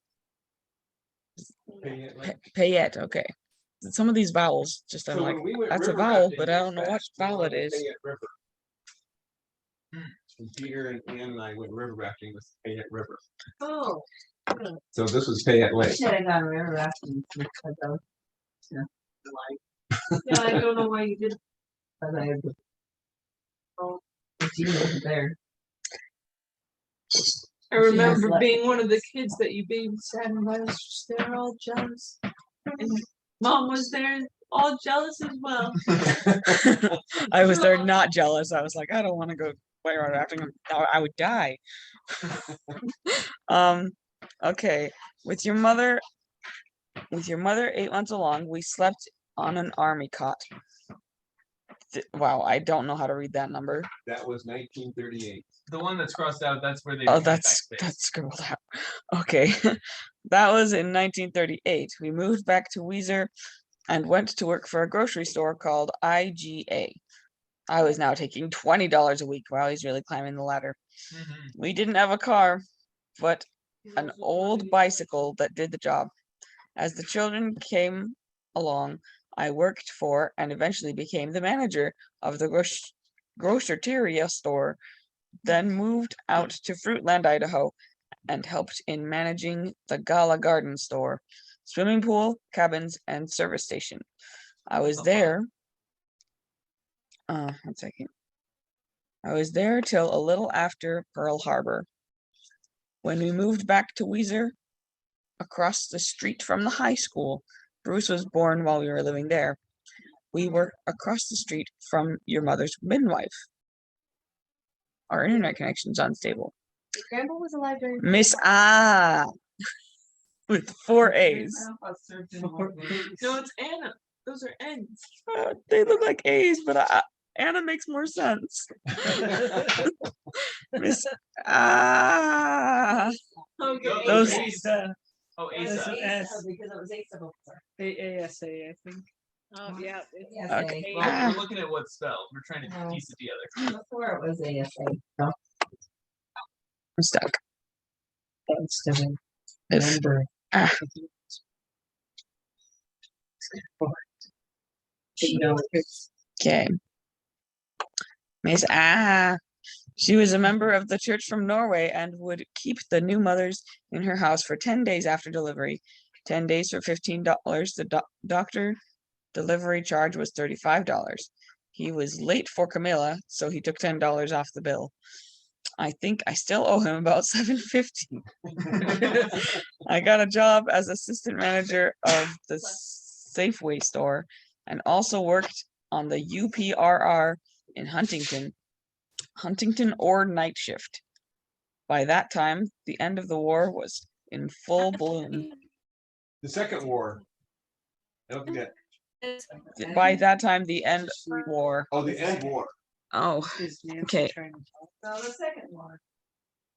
Payette. Okay. Some of these vowels, just I'm like, that's a vowel, but I don't know what vowel it is. Peter and Ann and I went river rafting with Payette River. Oh. So this was Payette Lake. Should have gone river rafting because of, yeah, I don't know why you did. But she wasn't there. I remember being one of the kids that you babysat, and I was just there all jealous. And Mom was there, all jealous as well. I was there not jealous. I was like, I don't want to go river rafting. I would die. Okay. With your mother 8 months along, we slept on an army cot. Wow, I don't know how to read that number. That was 1938. The one that's crossed out, that's where they. Oh, that's scribbled out. Okay. That was in 1938. We moved back to Weiser and went to work for a grocery store called IGA. I was now taking $20 a week. Wow, he's really climbing the ladder. We didn't have a car, but an old bicycle that did the job. As the children came along, I worked for and eventually became the manager of the groceria store, then moved out to Fruitland, Idaho, and helped in managing the Gala Garden store, swimming pool, cabins, and service station. I was there. 1 second. I was there till a little after Pearl Harbor. When we moved back to Weiser, across the street from the high school, Bruce was born while we were living there. We were across the street from your mother's midwife. Our internet connection's unstable. Grandma was a librarian. Miss with 4 A's. No, it's Anna. Those are N's. They look like A's, but Anna makes more sense. Miss Okay. Those Oh, There's Asa. an S. Because it was Asa before. ASA, I think. Oh, yeah. Okay. Well, we're looking at what's spelled. We're trying to piece it together. Before it was ASA. So. I'm stuck. That's the If- number. Okay. Miss she was a member of the church from Norway and would keep the new mothers in her house for 10 days after delivery. 10 days for $15. The doctor delivery charge was $35. He was late for Camilla, so he took $10 off the bill. I think I still owe him about $7.50. I got a job as assistant manager of the Safeway store and also worked on the UPRR in Huntington or night shift. By that time, the end of the war was in full bloom. The second war. Don't forget. By that time, the end war. Oh, the end war. Oh, okay. So the second one.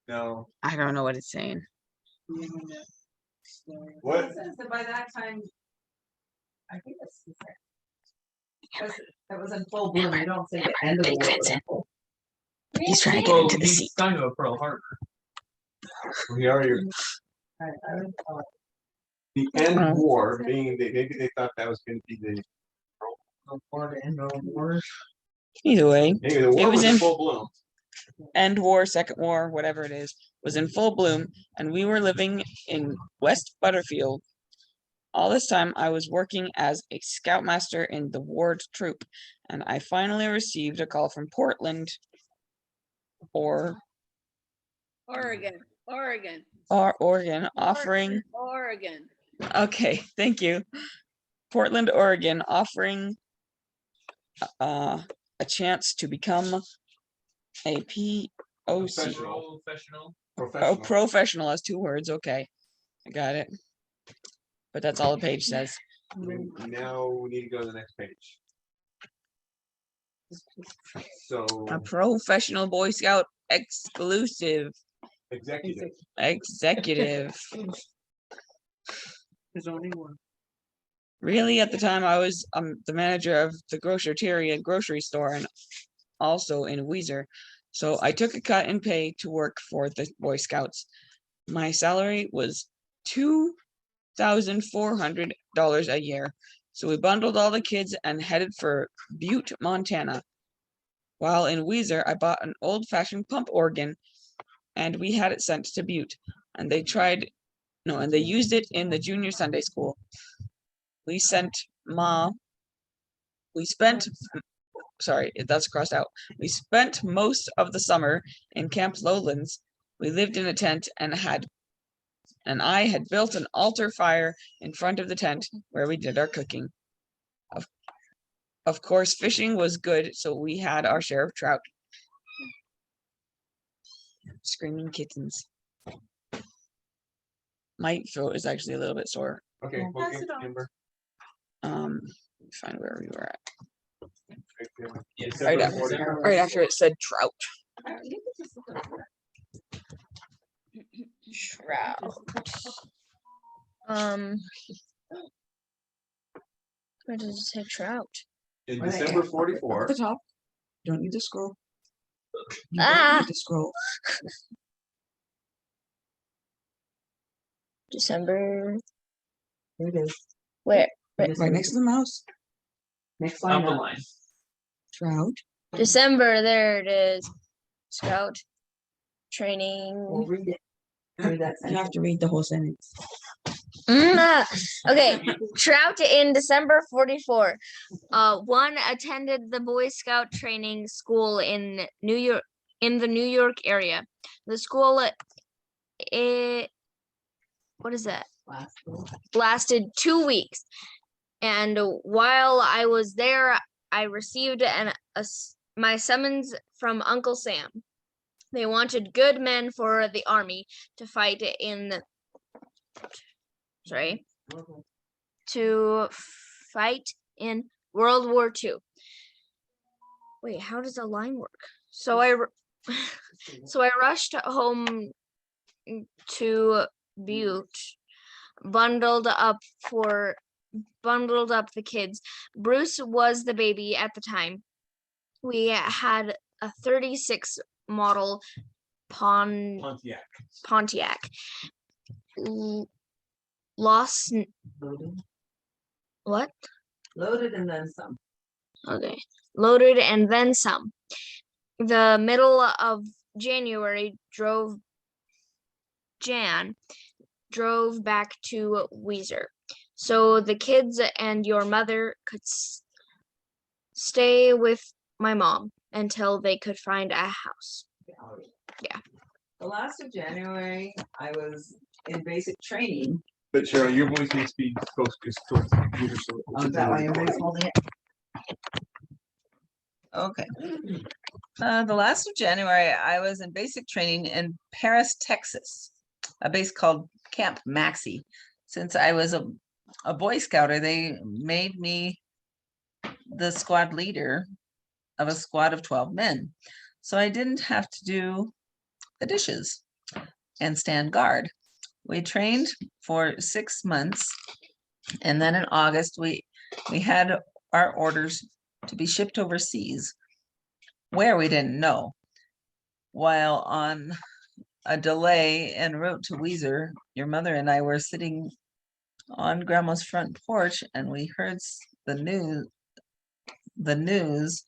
No. I don't know what it's saying. What? It says that by that time, I think that's the second. That was in full bloom. I don't say the end of the war. was in full- He's trying to get Well, into the he's seat. talking about Pearl Harbor. We are here. I would call it. The end war, meaning maybe they thought that was going to be the. Either way, Maybe the war was was in in- full bloom. end war, second war, whatever it is, was in full bloom, and we were living in West Butterfield. All this time, I was working as a scoutmaster in the ward troop, and I finally received a call from Portland, Oregon. Oregon, offering. Oregon. Okay, thank you. Portland, Oregon, offering a chance to become a POC. Professional. Oh, professional has 2 words. Okay, I got it. But that's all the page says. Now we need to go to the next page. So A professional Boy Scout exclusive executive. executive. There's only one. Really, at the time, I was the manager of the grocery grocery store and also in Weezer. So I took a cut in pay to work for the Boy Scouts. My salary was $2,400 a year. So we bundled all the kids and headed for Butte, Montana. While in Weezer, I bought an old-fashioned pump organ and we had it sent to Butte. And they used it in the junior Sunday school. Sorry, that's crossed out. We spent most of the summer in Camp Lowlands. We lived in a tent and I had built an altar fire in front of the tent where we did our cooking. Of course, fishing was good, so we had our share of trout. Screaming kittens. My throat is actually a little bit sore. Okay, we'll give Amber. Find where we were at. Yes. Right after it said trout. Trout. Where does it say trout? In December 44. At the top. You don't need to scroll. You Ah! don't need to scroll. December. There it is. Where? Right next to the mouse. Next Top of the line. Trout. December. There it is. Scout training. Read it. Read that You have to read the whole sentence. Okay, trout in December 44. One attended the Boy Scout training school in the New York area. The school, what is that? Lasted 2 weeks. And while I was there, I received my summons from Uncle Sam. They wanted good men for the army to fight in World War II. Wait, how does the line work? So I rushed home to Butte, bundled up the kids. Bruce was the baby at the time. We had a 36 model Pontiac. What? Loaded and then some. Okay. Loaded and then some. The middle of January drove back to Weezer. So the kids and your mother could stay with my mom until they could find a house. Yeah. The last of January, I was in basic training. But Cheryl, your voice needs to be close to the computer. So Is that why everybody's holding it? Okay. The last of January, I was in basic training in Paris, Texas, a base called Camp Maxi. Since I was a Boy Scouter, they made me the squad leader of a squad of 12 men. So I didn't have to do the dishes and stand guard. We trained for 6 months, and then in August, we had our orders to be shipped overseas, where we didn't know. While on a delay en route to Weezer, your mother and I were sitting on Grandma's front porch, and we heard the news.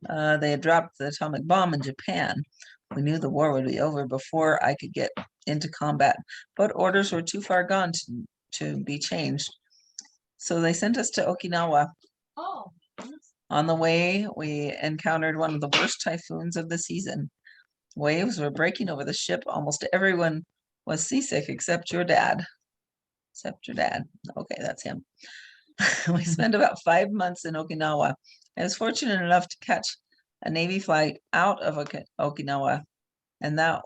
They had dropped the atomic bomb in Japan. We knew the war would be over before I could get into combat, but orders were too far gone to be changed. So they sent us to Okinawa. Oh. On the way, we encountered one of the worst typhoons of the season. Waves were breaking over the ship. Almost everyone was seasick except your dad. Except your dad. Okay, that's him. We spent about 5 months in Okinawa. I was fortunate enough to catch a Navy flight out of Okinawa, and that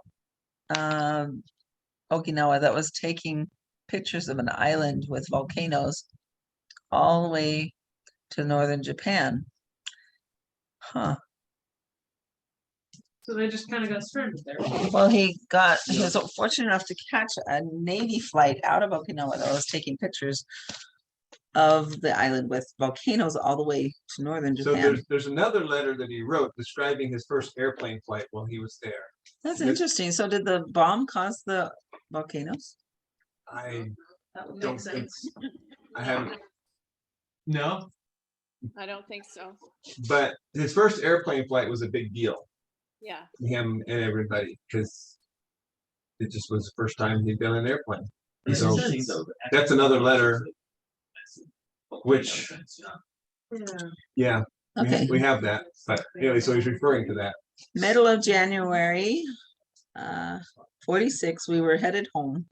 Okinawa that was taking pictures of an island with volcanoes all the way to northern Japan. Huh. So they just kind of got stranded there. Well, he was fortunate enough to catch a Navy flight out of Okinawa that was taking pictures of the island with volcanoes all the way to northern So Japan. there's another letter that he wrote describing his first airplane flight while he was there. That's interesting. So did the bomb cause the volcanoes? I That would don't make think, sense. I haven't, No, I don't think so. but his first airplane flight was a big deal. Yeah. To him and everybody, because it just was the first time he'd been in an airplane. Makes So sense. that's another letter, which, Yeah. yeah, Okay. we have that. But anyway, so he's referring to that. Middle of January, 46, we were headed home.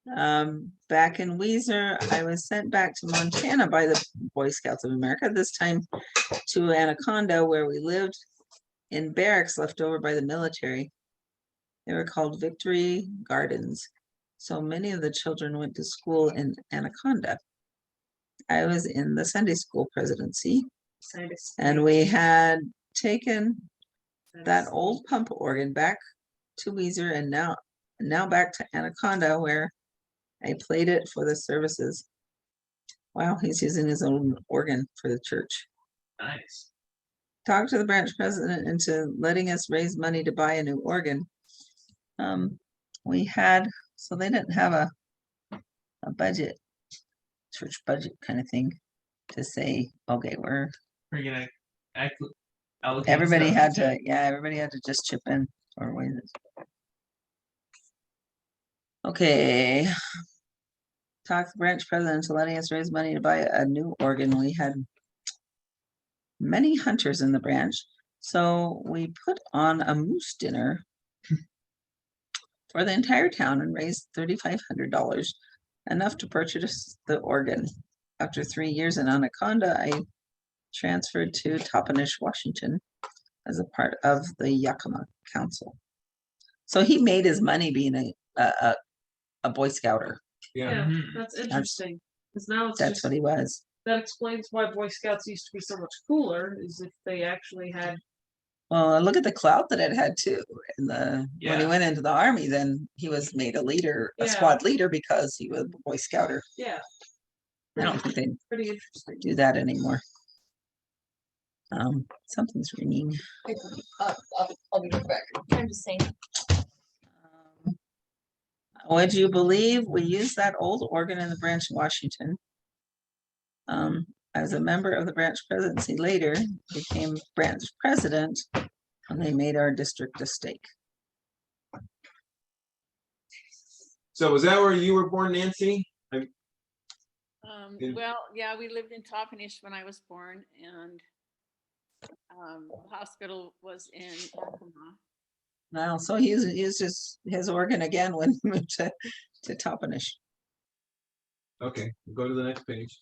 Back in Weezer, I was sent back to Montana by the Boy Scouts of America, this time to Anaconda, where we lived in barracks left over by the military. They were called Victory Gardens. So many of the children went to school in Anaconda. I was in the Sunday school presidency, and we had taken that old pump organ back to Weezer, and now back to Anaconda, where I played it for the services. Wow, he's using his own organ for the church. nice. Talked to the branch president into letting us raise money to buy a new organ. So they didn't have a budget, church budget kind of thing to say, okay, We're gonna allocate everybody stuff. had to just chip in or wait. Okay. Talked to the branch president to letting us raise money to buy a new organ. We had many hunters in the branch, so we put on a moose dinner for the entire town and raised $3,500, enough to purchase the organ. After 3 years in Anaconda, I transferred to Toppenish, Washington, as a part of the Yakima Council. So he made his money being a Boy Scouter. Yeah. Mhm. That's interesting. Because now it's That's just, what he was. that explains why Boy Scouts used to be so much cooler, is if they actually had. Well, look at the clout that it had too. When he Yeah. went into the army, then he was made a leader, a Yeah. squad leader, because he was a Boy Scouter. Yeah, I don't think they pretty interesting. do that anymore. Something's ringing. I'll be right back. I'm just saying. Would you believe we used that old organ in the branch in Washington? As a member of the branch presidency later, became branch president when they made our district a stake. So was that where you were born, Nancy? In- Well, yeah, we lived in Toppenish when I was born, and the hospital was in Yakima. Now, so he used his organ again when he moved to Toppenish. Okay, go to the next page.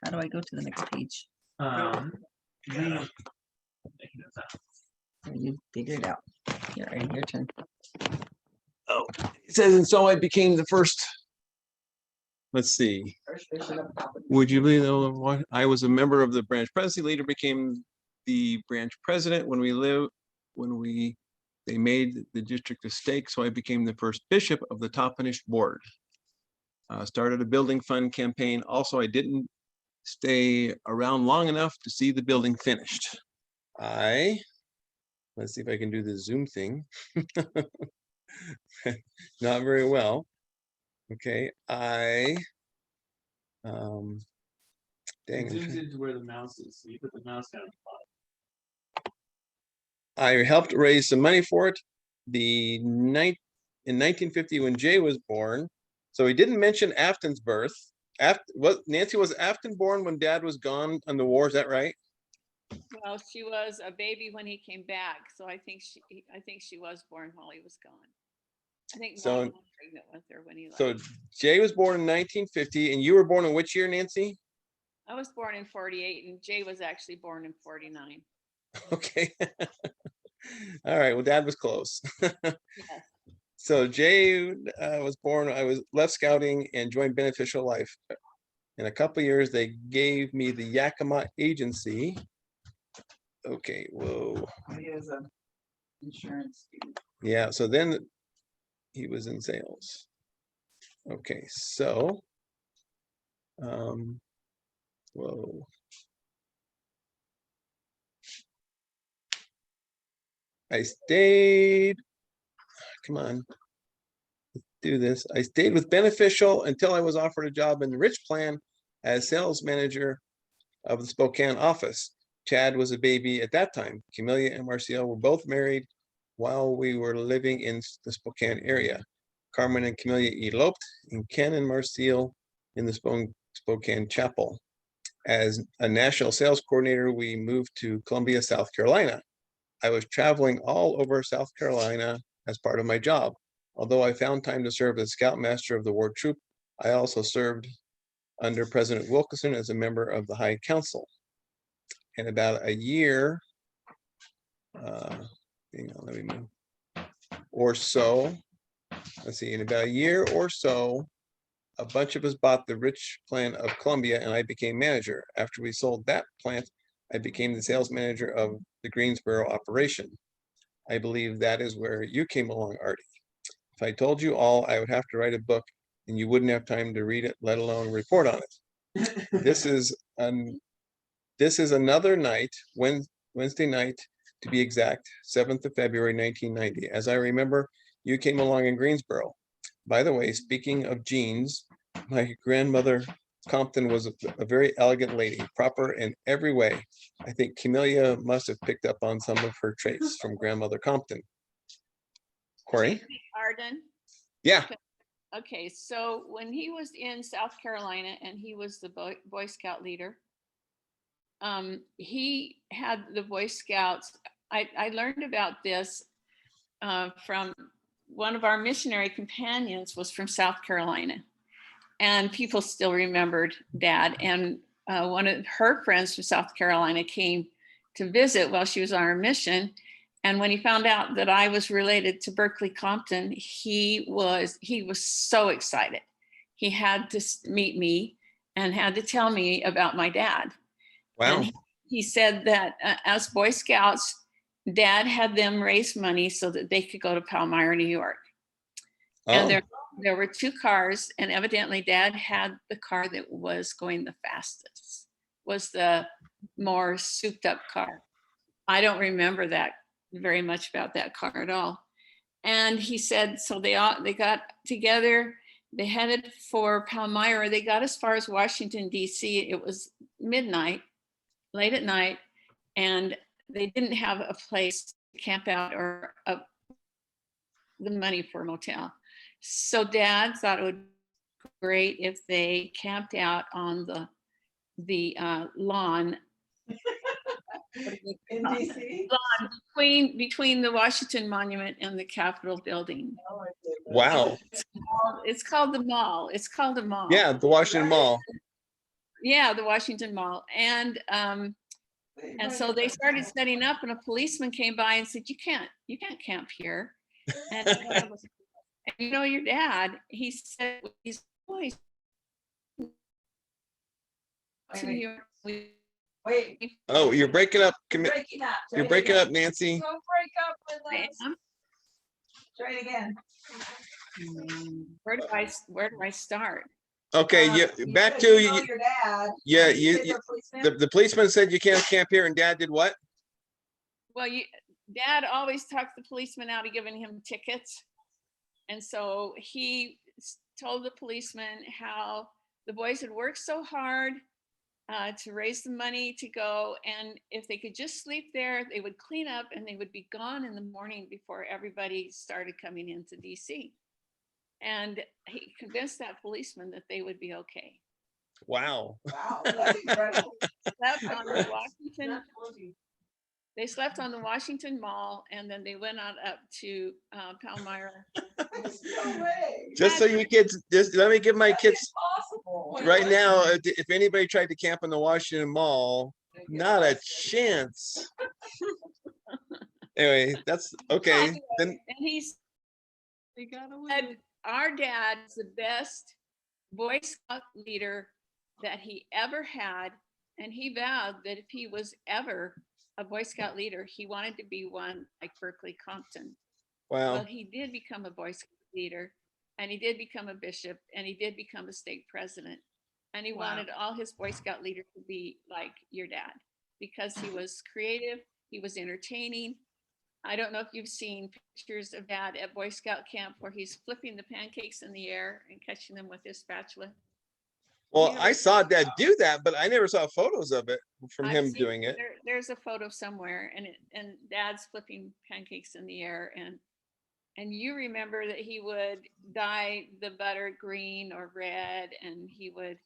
How do I go to the next page? You figure it out. Here, your turn. It says, and so I became the first. Let's see. Would you believe that what I was a member of the branch presidency, later became the branch president when they made the district a stake. So I became the first bishop of the Toppenish board. Started a building fund campaign. Also, I didn't stay around long enough to see the building finished. Let's see if I can do the Zoom thing. Not very well. Okay, dang. It zooms into where the mouse is. So you put the mouse down. I helped raise some money for it. In 1950, when Jay was born. So he didn't mention Afton's birth. Nancy, was Afton born when Dad was gone on the war? Is that right? Well, she was a baby when he came back, so I think she was born while he was gone. I think So- Mom was pregnant with her when he left. So Jay was born in 1950, and you were born in which year, Nancy? I was born in 48, and Jay was actually born in 49. Okay. All right. Well, Dad was close. Yes. So Jay was born. I was left scouting and joined Beneficial Life. In a couple of years, they gave me the Yakima agency. Okay. Whoa. He is a insurance student. Yeah. So then he was in sales. Okay. So, whoa. I stayed. Come on. Let's do this. I stayed with Beneficial until I was offered a job in the Rich Plan as sales manager of the Spokane office. Chad was a baby at that time. Camelia and Marcial were both married while we were living in the Spokane area. Carmen and Camelia eloped, and Ken and Marcial in the Spokane chapel. As a national sales coordinator, we moved to Columbia, South Carolina. I was traveling all over South Carolina as part of my job. Although I found time to serve as Scoutmaster of the Ward Troop, I also served under President Wilkinson as a member of the High Council. In about a year, or so, let's see, in about a year or so, a bunch of us bought the Rich Plan of Columbia and I became manager. After we sold that plant, I became the sales manager of the Greensboro operation. I believe that is where you came along, Artie. If I told you all, I would have to write a book and you wouldn't have time to read it, let alone report on it. This is another night, Wednesday night, to be exact, 7th of February, 1990. As I remember, you came along in Greensboro. By the way, speaking of jeans, my grandmother Compton was a very elegant lady, proper in every way. I think Camelia must have picked up on some of her traits from grandmother Compton. Cori? Arden. Yeah. Okay, so when he was in South Carolina and he was the Boy Scout leader, he had the Boy Scouts. I learned about this from one of our missionary companions was from South Carolina, and people still remembered Dad. And one of her friends from South Carolina came to visit while she was on her mission. And when he found out that I was related to Berkeley Compton, he was so excited. He had to meet me and had to tell me about my dad. Wow. And he said that as Boy Scouts, Dad had them raise money so that they could go to Palmyra, New York. Oh. And there were two cars, and evidently Dad had the car that was going the fastest, was the more souped up car. I don't remember that very much about that car at all. And he said, so they got together, they headed for Palmyra. They got as far as Washington, DC. It was midnight, late at night, and they didn't have a place to camp out or the money for a motel. So Dad thought it would be great if they camped out on the lawn In DC? between the Washington Monument and the Capitol building. Wow. It's called the mall. It's called a mall. Yeah, the Washington Mall. Yeah, the Washington Mall. And And so they started setting up, and a policeman came by and said, you can't camp here. And, and you know, your dad, he said, these boys to New York, Wait, Oh, you're breaking up. you're breaking up. Try You're it breaking again. up, Nancy. Don't break up with I us. am. Try it again. Where do I start? Okay, You back said to you know your dad. yeah, and you, said you the policeman? the policeman said you can't camp here, and Dad did what? Well, Dad always talked the policeman out of giving him tickets. And so he told the policeman how the boys had worked so hard to raise the money to go. And if they could just sleep there, they would clean up and they would be gone in the morning before everybody started coming into DC. And he convinced that policeman that they would be okay. Wow. Wow, that's incredible. Slept on the Washington. Not funny. They slept on the Washington Mall, and then they went on up to Palmyra. No way. Just so you kids, just let me give my That's kids impossible. right now. If anybody tried to camp in the Washington Mall, not a chance. Anyway, that's okay. Then And he's They got said, away. our dad's the best Boy Scout leader that he ever had. And he vowed that if he was ever a Boy Scout leader, he wanted to be one like Berkeley Compton. wow. Well, he did become a Boy Scout leader, and he did become a bishop, and he did become a state president. And he wanted all his Boy Scout leaders to be like your dad because he was creative, he was entertaining. I don't know if you've seen pictures of Dad at Boy Scout camp where he's flipping the pancakes in the air and catching them with his spatula. Well, I saw Dad do that, but I never saw photos of it from I've him seen- doing it. There's a photo somewhere, and Dad's flipping pancakes in the air, and you remember that he would dye the butter green or red, and he would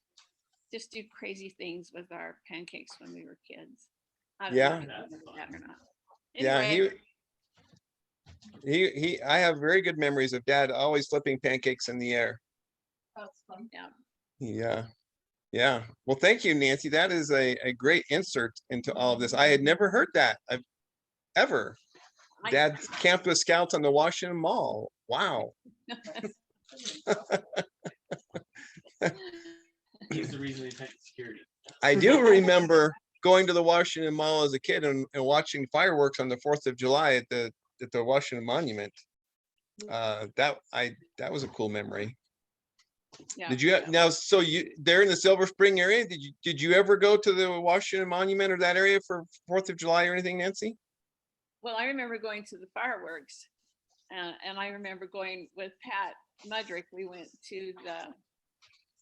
just do crazy things with our pancakes when we were kids. I don't know Yeah. if you remember that or not. Yeah, Anyway, he. I have very good memories of Dad always flipping pancakes in the air. That's fun. yeah. Yeah. Yeah. Well, thank you, Nancy. That is a great insert into all of this. I had never heard that ever. Dad camped with scouts on the Washington Mall. Wow. He's the reason they paid security. I do remember going to the Washington Mall as a kid and watching fireworks on the 4th of July at the Washington Monument. That was a cool memory. Yeah. Did you now? So they're in the Silver Spring area. Did you ever go to the Washington Monument or that area for 4th of July or anything, Nancy? Well, I remember going to the fireworks, and I remember going with Pat Mudrick. We went to the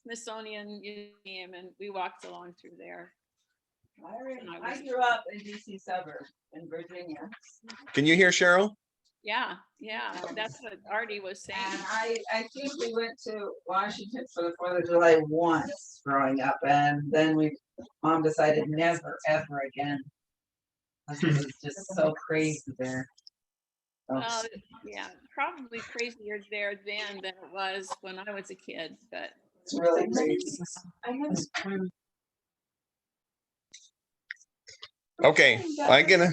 Smithsonian Museum, and we walked along through there. I grew up in DC suburb in Virginia. Can you hear Cheryl? Yeah, that's what Artie was saying. And I think we went to Washington for the 4th of July once growing up, and then Mom decided never, ever again. It was just so crazy there. So, Yeah, probably crazier there then than it was when I was a kid, but it's really crazy. Okay, I'm gonna.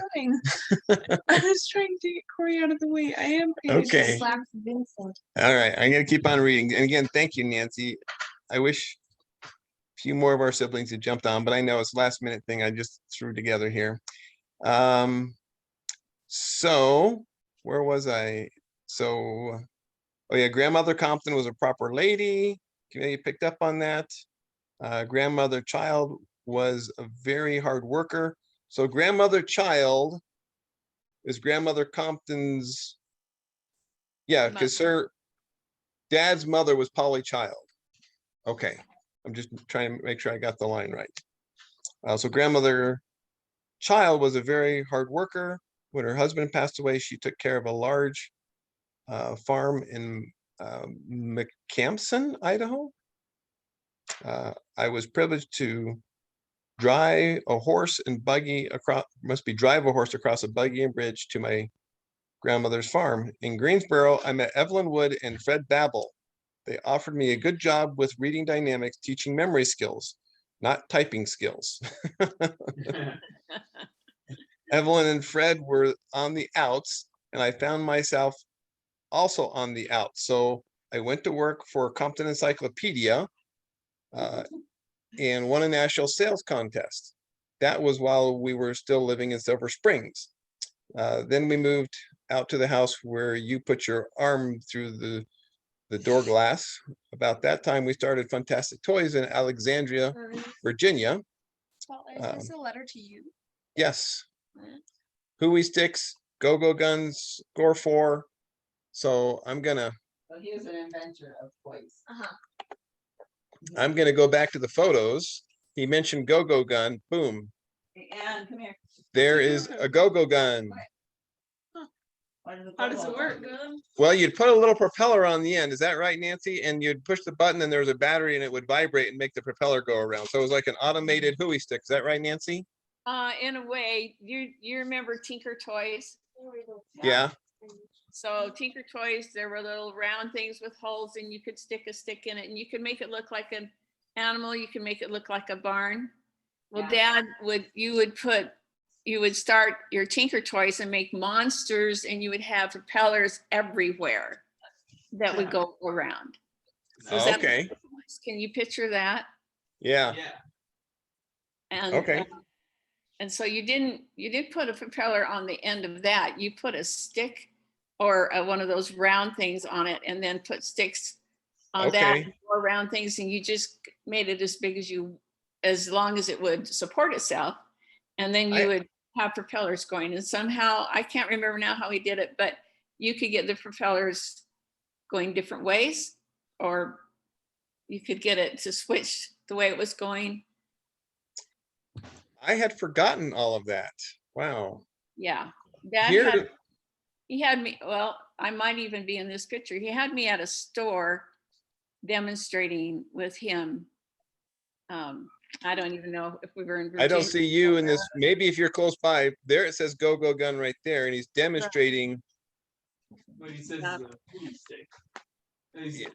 I was trying to get Cori out of the way. I am paying Okay. attention. All right, I'm gonna keep on reading. And again, thank you, Nancy. I wish a few more of our siblings had jumped on, but I know it's a last minute thing I just threw together here. So where was I? So, oh yeah, Grandmother Compton was a proper lady. Community picked up on that. Grandmother Child was a very hard worker. So Grandmother Child is Grandmother Compton's, yeah, because her dad's mother was Polly Child. Okay, I'm just trying to make sure I got the line right. So Grandmother Child was a very hard worker. When her husband passed away, she took care of a large farm in McCampson, Idaho. I was privileged to drive a horse and buggy across, drive a horse across a buggy and bridge to my grandmother's farm. In Greensboro, I met Evelyn Wood and Fred Babel. They offered me a good job with reading dynamics, teaching memory skills, not typing skills. Evelyn and Fred were on the outs, and I found myself also on the outs. So I went to work for Compton Encyclopedia and won a national sales contest. That was while we were still living in Silver Springs. Then we moved out to the house where you put your arm through the door glass. About that time, we started Fantastic Toys in Alexandria, Virginia. Is this a letter to you? Yes. Hooey sticks, go-go guns, score 4. So So he was an inventor of toys. I'm gonna go back to the photos. He mentioned go-go gun, boom. And come here. There is a go-go gun. How does it work? Well, you'd put a little propeller on the end. Is that right, Nancy? And you'd push the button and there was a battery and it would vibrate and make the propeller go around. So it was like an automated Hooey stick. Is that right, Nancy? In a way, you remember Tinker Toys? Yeah. So Tinker Toys, there were little round things with holes and you could stick a stick in it and you could make it look like an animal. You can make it look like a barn. Well, Dad you would start your Tinker Toys and make monsters and you would have propellers everywhere that would go around. So Oh, okay. Can you picture that? Yeah. And Okay. and so you did put a propeller on the end of that. You put a stick or one of those round things on it and then put sticks on that Okay. or round things and you just made it as big as long as it would support itself. And then you would have propellers going. And somehow, I can't remember now how he did it, but you could get the propellers going different ways, or you could get it to switch the way it was going. I had forgotten all of that. Wow. Yeah. Dad Here, he had me, well, I might even be in this picture. He had me at a store demonstrating with him. I don't even know if we were in Virginia. I don't see you in this. Maybe if you're close by, there it says go-go gun right there, and he's demonstrating. But he says Hooey stick.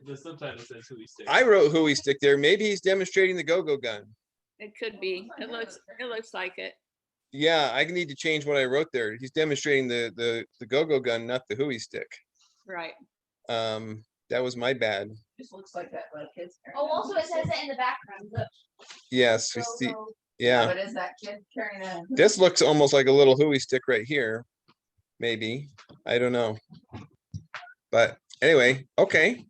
The subtitle says Hooey stick. I wrote Hooey stick there. Maybe he's demonstrating the go-go gun. It could be. It looks like it. Yeah, I need to change what I wrote there. He's demonstrating the go-go gun, not the Hooey stick. Right. That was my bad. Just looks like that little kid's. Oh, also it says it in the background. Look. Yes, we see. Yeah, What is that kid carrying a? this looks almost like a little Hooey stick right here. Maybe, I don't know. But anyway, okay.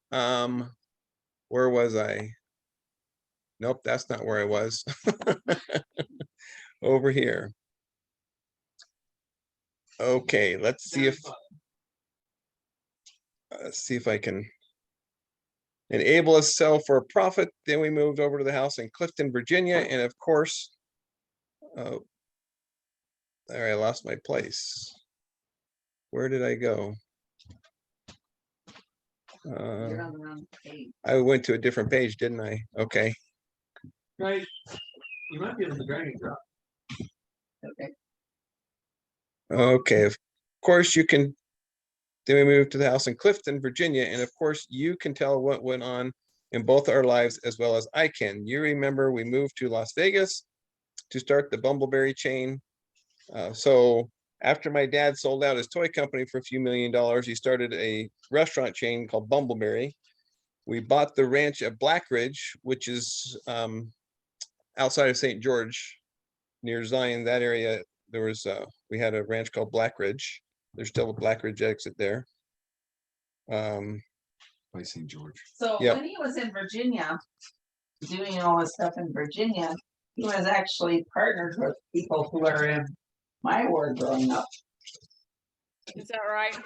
Where was I? Nope, that's not where I was. Over here. Okay, let's see if I can enable us sell for a profit. Then we moved over to the house in Clifton, Virginia, and of course, there I lost my place. Where did I go? You're on the wrong page. I went to a different page, didn't I? Okay. Right. You might be able to drag and drop. Okay. Okay, of course you can. Then we moved to the house in Clifton, Virginia, and of course you can tell what went on in both our lives as well as I can. You remember we moved to Las Vegas to start the Bumbleberry chain. So after my dad sold out his toy company for a few $1 million, he started a restaurant chain called Bumbleberry. We bought the ranch at Black Ridge, which is outside of St. George, near Zion. That area, there was we had a ranch called Black Ridge. There's still a Black Ridge exit there. By St. George. So Yep. when he was in Virginia, doing all this stuff in Virginia, he was actually partnered with people who are in my ward growing up. Is that right?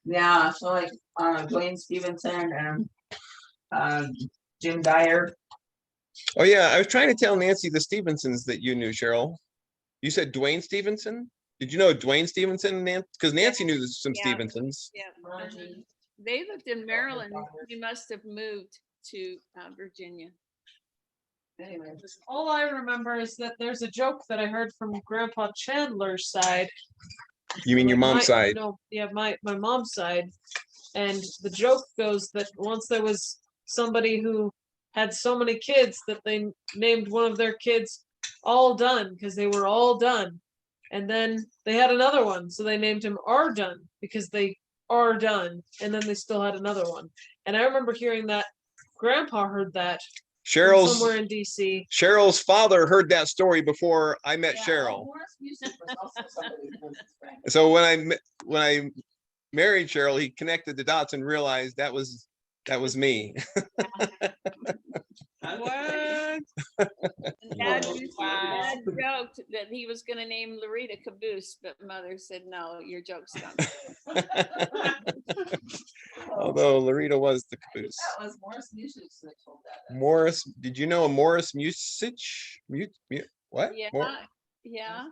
Yeah, so like Dwayne Stevenson and Jim Dyer. Oh yeah, I was trying to tell Nancy the Stevensons that you knew, Cheryl. You said Dwayne Stevenson? Did you know Dwayne Stevenson, Nancy? Because Nancy knew some Yeah. Stevensons. Yeah. They lived in Maryland. He must have moved to Virginia. Anyways, All I remember is that there's a joke that I heard from Grandpa Chandler's side. You mean your Like mom's side? No, yeah, my mom's side. And the joke goes that once there was somebody who had so many kids that they named one of their kids all done because they were all done. And then they had another one, so they named him Arden because they are done. And then they still had another one. And I remember hearing that Grandpa heard that from somewhere in DC. Cheryl's father heard that story before I met Cheryl. So when I married Cheryl, he connected the dots and realized that was me. What? Dad joked that he was gonna name Loretta Caboose, but Mother said, no, your joke's done. Although Loretta was the caboose. That was Morris Musich that told that. Morris, did you know a Morris Musich? What? Yeah, yeah.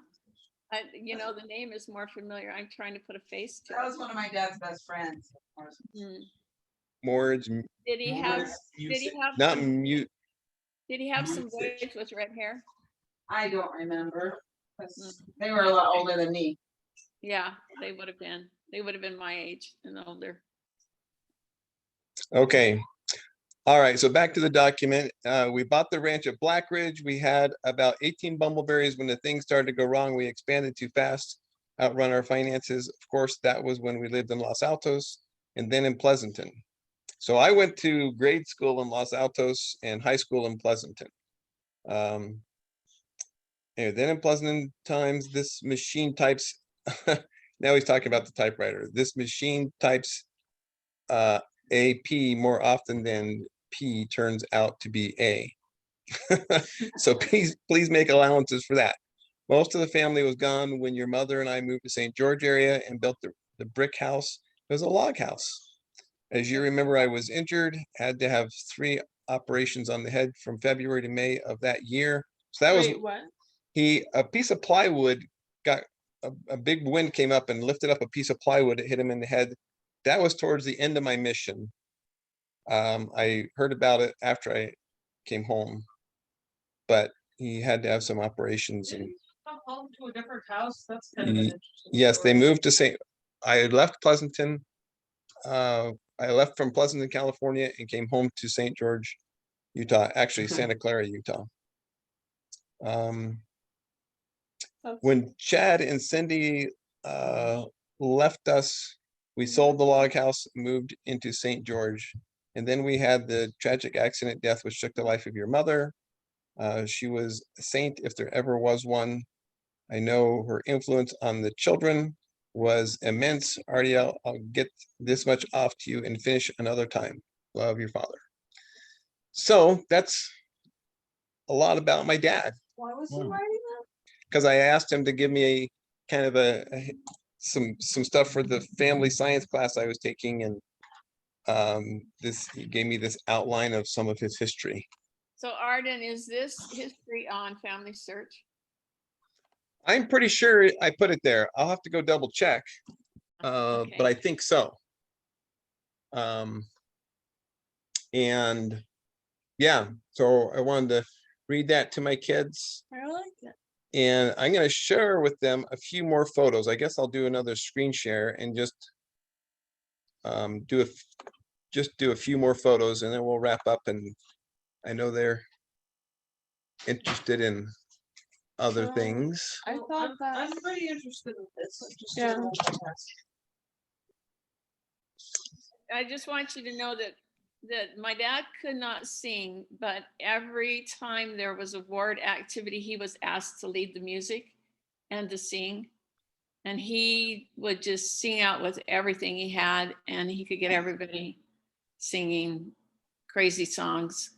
You know, the name is more familiar. I'm trying to put a face to That it. was one of my dad's best friends. Morris. Morris, Did he have, not some- mute. did he have some boys with red hair? I don't remember. 'Cause they were a lot older than me. Yeah, they would have been. They would have been my age and older. Okay. All right, so back to the document. We bought the ranch at Black Ridge. We had about 18 bumbleberries. When the things started to go wrong, we expanded too fast, outrun our finances. Of course, that was when we lived in Los Altos and then in Pleasanton. So I went to grade school in Los Altos and high school in Pleasanton. And then in Pleasanton times, this machine types, now he's talking about the typewriter. This machine types AP more often than P turns out to be A. So please make allowances for that. Most of the family was gone when your mother and I moved to St. George area and built the brick house. It was a log house. As you remember, I was injured, had to have 3 operations on the head from February to May of that year. So that was what? a piece of plywood got a big wind came up and lifted up a piece of plywood. It hit him in the head. That was towards the end of my mission. I heard about it after I came home, but he had to have some operations. And Come home to a different house. That's kind of an interesting yes, they story. moved to St. I left Pleasanton. I left from Pleasanton, California, and came home to St. George, Utah. Actually, Santa Clara, Utah. When Chad and Cindy left us, we sold the log house, moved into St. George, and then we had the tragic accident death which took the life of your mother. She was a saint if there ever was one. I know her influence on the children was immense. Ardiel, I'll get this much off to you and finish another time. Love, your father. So that's a lot about my dad. Why was he writing that? Because I asked him to give me kind of some stuff for the family science class I was taking, and he gave me this outline of some of his history. So Arden, is this history on Family Search? I'm pretty sure I put it there. I'll have to go double check, but I think so. And yeah, so I wanted to read that to my kids. I like that. And I'm going to share with them a few more photos. I guess I'll do another screen share and just do a few more photos, and then we'll wrap up. And I know they're interested in other things. I thought that. I'm pretty interested in this. Yeah. I just want you to know that my dad could not sing, but every time there was a ward activity, he was asked to lead the music and to sing. And he would just sing out with everything he had, and he could get everybody singing crazy songs.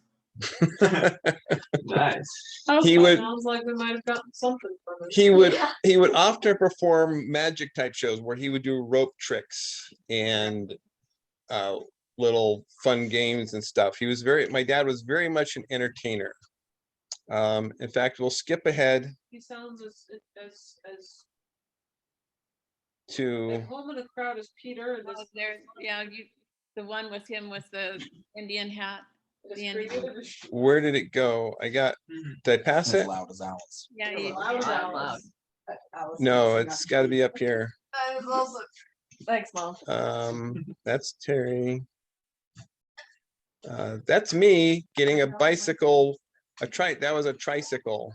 Nice. He would. Sounds like we might have gotten something from it. He would often perform magic type shows where he would do rope tricks and little fun games and stuff. My dad was very much an entertainer. In fact, we'll skip ahead. He sounds as To at home in a crowd as Peter. And Oh, there, yeah, the one with him with the Indian hat. The Indian. where did it go? Did I pass it? Loud as owls. Yeah, Loud. No, it's got to be up here. Thanks, Mom. That's Terry. That's me getting a bicycle. That was a tricycle.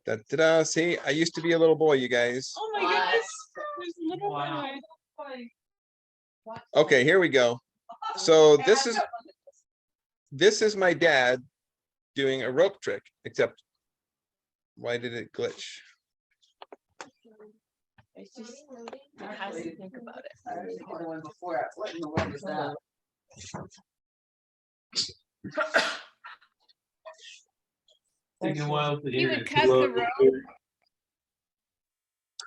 Da, da, da. See, I used to be a little boy, you guys. Oh my goodness. There's a little boy. Okay, here we go. So this is my dad doing a rope trick, except why did it glitch? It's just, I have to think about it. I was thinking the one before it. What in the world is that? Taking a while to He hear would it cut the load. rope.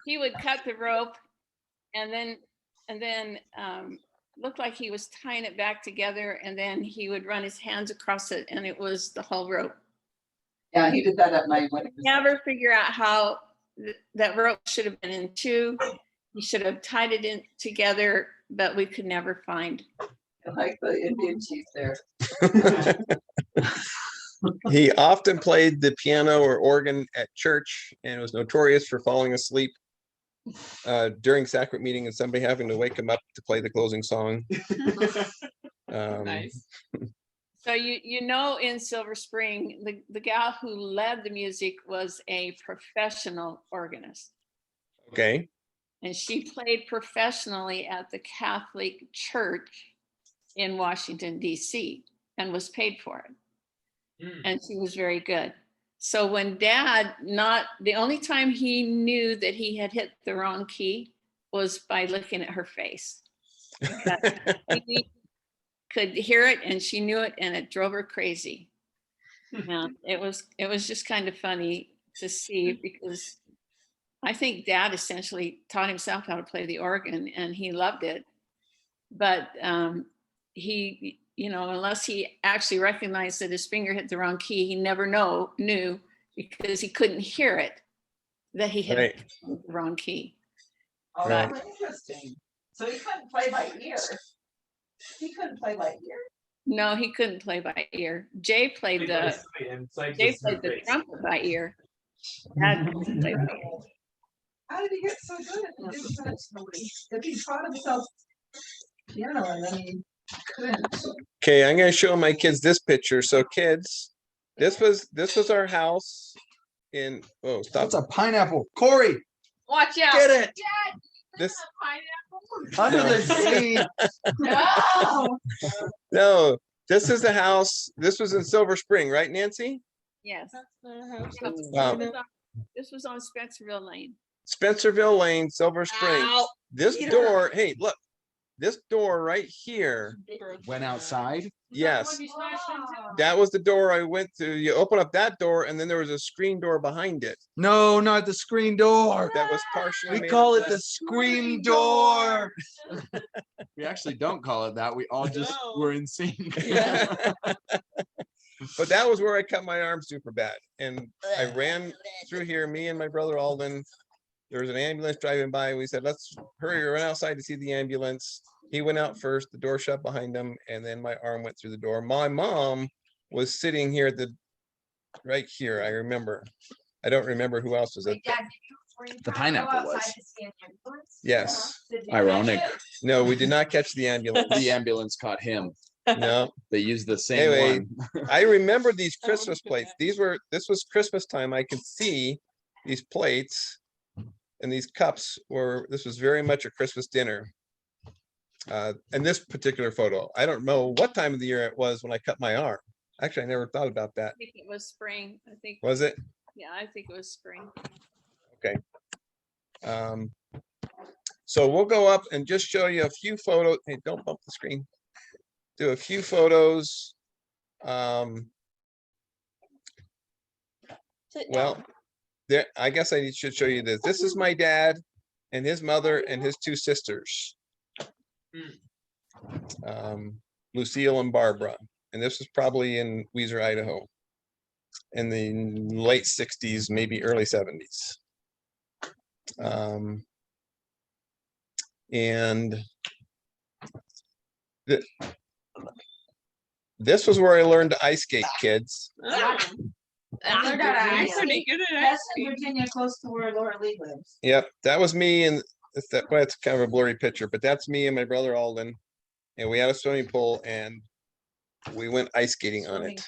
He would cut the rope and then looked like he was tying it back together, and then he would run his hands across it, and it was the whole rope. Yeah, he did that at my wedding. Never figure out how that rope should have been in two. He should have tied it in together, but we could never find. I like the Indian chief there. He often played the piano or organ at church and was notorious for falling asleep during sacrament meeting and somebody having to wake him up to play the closing song. Nice. So you know, in Silver Spring, the gal who led the music was a professional organist. Okay. And she played professionally at the Catholic Church in Washington, D.C., and was paid for it. And she was very good. So when Dad, the only time he knew that he had hit the wrong key was by looking at her face. He could hear it and she knew it, and it drove her crazy. And it was just kind of funny to see, because I think Dad essentially taught himself how to play the organ, and he loved it. But he, unless he actually recognized that his finger hit the wrong key, he never knew, because he couldn't hear it, that he hit the wrong key. Oh, Right. interesting. So he couldn't play by ear. He couldn't play by ear. No, he couldn't play by ear. Jay played the trumpet by ear. Dad couldn't play by ear. How did he get so good? If he taught himself piano and then he couldn't. Okay, I'm gonna show my kids this picture. So kids, this was our house in, oh, stop. That's a pineapple. Cori, Watch out. get it. This, Under the sea. No. no, this is the house. This was in Silver Spring, right, Nancy? Yes. Wow. This was on Spencerville Lane. Spencerville Lane, Silver Spring. Ow. This door, hey, look, this door right here. Went outside. Yes, that was the door I went through. You open up that door and then there was a screen door behind it. No, not the screen door. That was partially. We made call of it the glass. scream door. We actually don't call it that. We all just were in sync. But that was where I cut my arm super bad. And I ran through here, me and my brother Alden. There was an ambulance driving by. We said, let's hurry, run outside to see the ambulance. He went out first, the door shut behind him, and then my arm went through the door. My mom was sitting here right here, I remember. I don't remember who else was it. The pineapple was. Yes. Ironic. No, we did not catch the ambulance. The ambulance caught him. No. They used the same Anyway, one. I remember these Christmas plates. This was Christmas time. I could see these plates and these cups this was very much a Christmas dinner. And this particular photo, I don't know what time of the year it was when I cut my arm. Actually, I never thought about that. I think it was spring. I think. Was it? Yeah, I think it was spring. Okay. So we'll go up and just show you a few photos. Hey, don't bump the screen. Do a few photos. Well, there, I guess I should show you this. This is my dad and his mother and his two sisters. Lucille and Barbara. And this was probably in Weiser, Idaho in the late 60s, maybe early 70s. And this was where I learned to ice skate, kids. I'm pretty good at That's in Virginia, close to where Laura Lee lives. Yep, that was me, and well, it's kind of a blurry picture, but that's me and my brother Alden, and we had a swimming pool, and we went ice skating on it.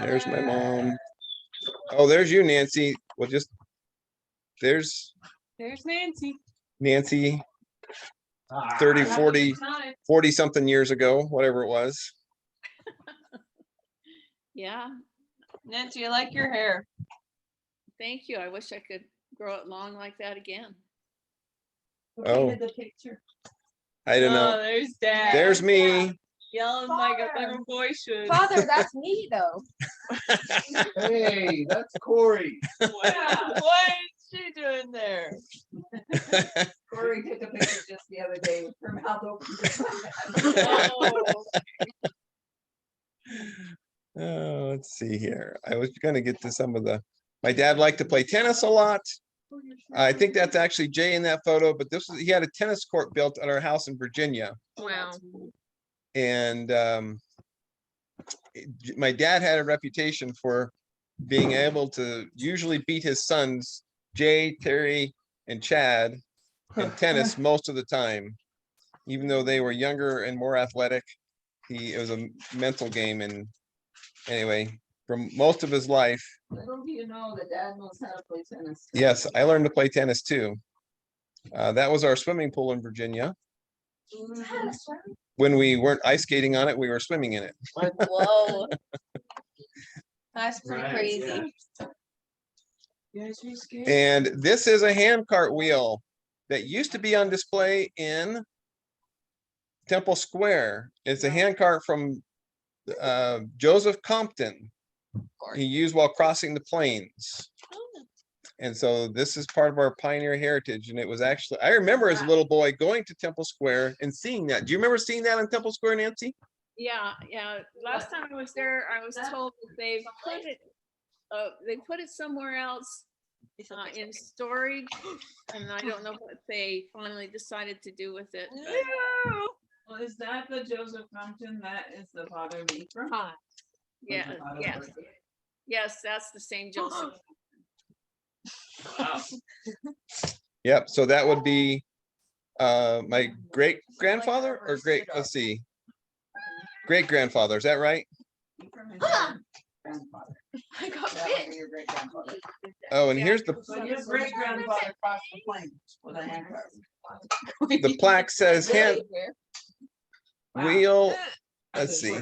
There's my mom. Oh, there's you, Nancy. Well, there's There's Nancy. Nancy, 30, 40, 40 something years ago, whatever it was. Yeah, Nancy, I like your hair. thank you. I wish I could grow it long like that again. Oh, The picture. I don't know. There's Dad. There's me. Yelling like a boy should. Father, that's me though. Hey, that's Cori. What is she doing there? Cori took a picture just the other day with her mouth open. Oh, let's see here. I was gonna get to some of my dad liked to play tennis a lot. I think that's actually Jay in that photo, but he had a tennis court built at our house in Virginia. Wow. And my dad had a reputation for being able to usually beat his sons, Jay, Terry, and Chad, in tennis most of the time. Even though they were younger and more athletic, it was a mental game. And anyway, for most of his life. Little do you know that Dad knows how to play tennis. Yes, I learned to play tennis too. That was our swimming pool in Virginia. When we weren't ice skating on it, we were swimming in it. Whoa. That's pretty crazy. And this is a hand cart wheel that used to be on display in Temple Square. It's a hand cart from Joseph Compton. He used while crossing the plains. And so this is part of our pioneer heritage. And it was actually, I remember as a little boy going to Temple Square and seeing that. Do you remember seeing that in Temple Square, Nancy? Yeah, yeah. Last time I was there, I was told that they put it somewhere else in storage, and I don't know what they finally decided to do with it. But Well, is that the Joseph Compton? That is the father of Ephraim? yeah, yes, yes, that's the same Joseph. Yep. So that would be my great grandfather or let's see, great grandfather. Is that right? Ephraim is your grandfather. I got That would be your great grandfather. Oh, and here's So your great grandfather crossed the plains with a hand cart. the plaque says hand wheel. Let's see.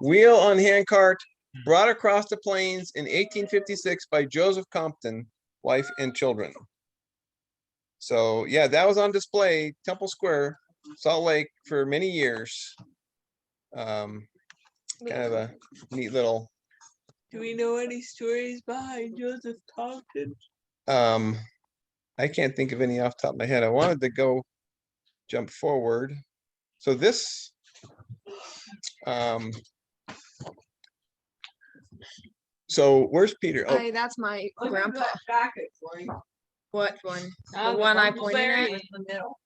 Wheel on handcart brought across the plains in 1856 by Joseph Compton, wife and children. So yeah, that was on display, Temple Square, Salt Lake for many years. Kind of a neat little. Do we know any stories behind Joseph Compton? I can't think of any off the top of my head. I wanted to jump forward. So this, so where's Peter? Oh, that's my grandpa. Back it for you. What one? The one I pointed at? In the middle.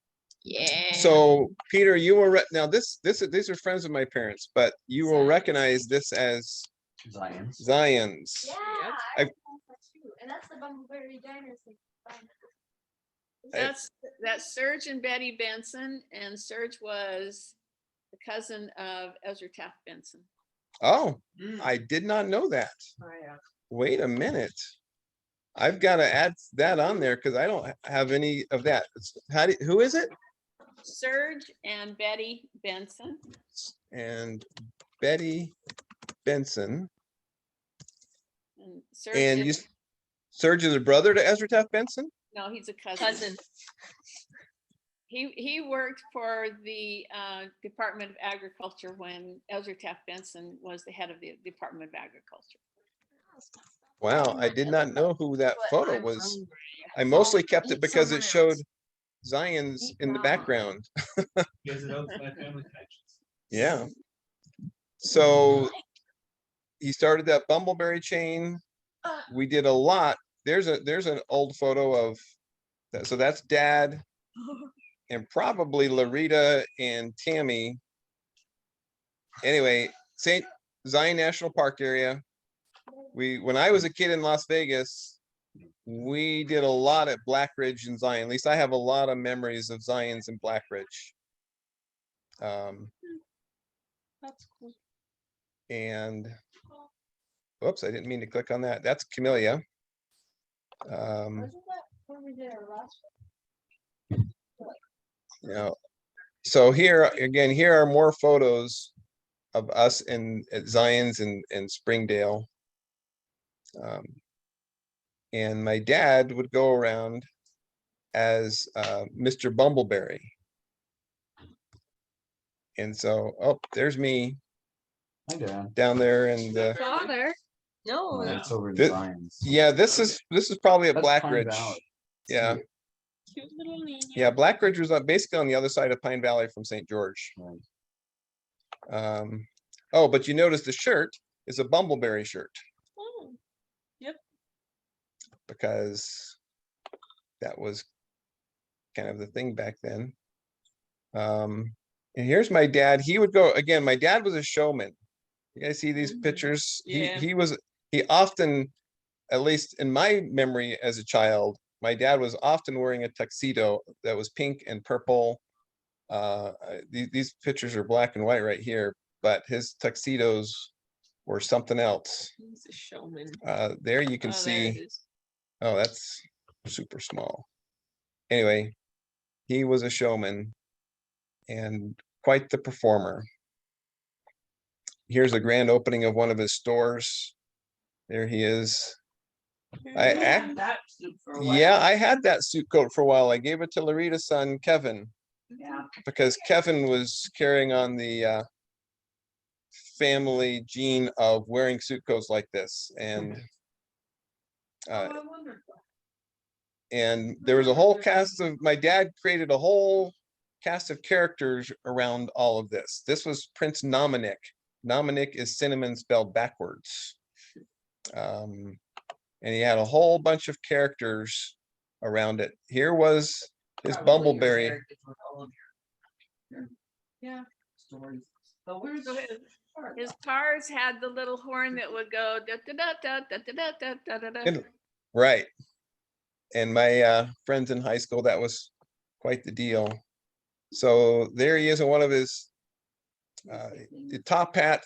Yeah. so Peter, you will now these are friends of my parents, but you will recognize this as Zion's. Zion's. Yeah, I- I remember that too. And that's the Bumbleberry Diners. That's Serge and Betty Benson, and Serge was the cousin of Ezra Taft Benson. Oh, I did not know that. Oh, yeah. Wait a minute. I've got to add that on there because I don't have any of that. Who is it? Serge and Betty Benson. And Betty Benson. And Serge And Serge is a brother to Ezra Taft Benson? no, he's a cousin. He worked for the Department of Agriculture when Ezra Taft Benson was the head of the Department of Agriculture. Wow, I did not know who that photo was. I mostly kept it because it showed Zion's in the background. Yeah. So he started that Bumbleberry chain. We did a lot. There's an old photo of that. So that's Dad and probably Larita and Tammy. Anyway, St. Zion National Park area. When I was a kid in Las Vegas, we did a lot at Black Ridge and Zion. At least I have a lot of memories of Zion's and Black Ridge. That's cool. And Whoops, I didn't mean to click on that. That's Camellia. Wasn't that when we did our last You know, so here again, here are more photos of us in at Zion's and Springdale. And my dad would go around as Mr. Bumbleberry. And so, oh, there's me Hi, Dad. down there, and Father. No, That's over in Thi- Zions. yeah, this is probably at That's Pine Blackridge. Valley. Yeah, Cute little Nina. yeah, Blackridge was basically on the other side of Pine Valley from St. George. Right. Oh, but you notice the shirt is a Bumbleberry shirt Oh, yep. because that was kind of the thing back then. And here's my dad. He would go again. My dad was a showman. You guys see these pictures? Yeah. He often, at least in my memory as a child, my dad was often wearing a tuxedo that was pink and purple. These pictures are black and white right here, but his tuxedos were something else. He's a showman. There you can Oh, there it see. is. Oh, that's super small. Anyway, he was a showman and quite the performer. Here's a grand opening of one of his stores. There he is. That suit for a while. Yeah, I had that suit coat for a while. I gave it to Larita's son, Kevin, Yeah. because Kevin was carrying on the family gene of wearing suit coats like this. And I wondered. and there was a whole cast of, my dad created a whole cast of characters around all of this. This was Prince Nominic. Nominic is cinnamon spelled backwards. And he had a whole bunch of characters around it. Here was his Probably your Bumbleberry. characters with all of your stories. But where's So his cars had the little horn that would go da da da da da da da da da da. And- Right. And my friends in high school, that was quite the deal. So there he is in one of his the top hat,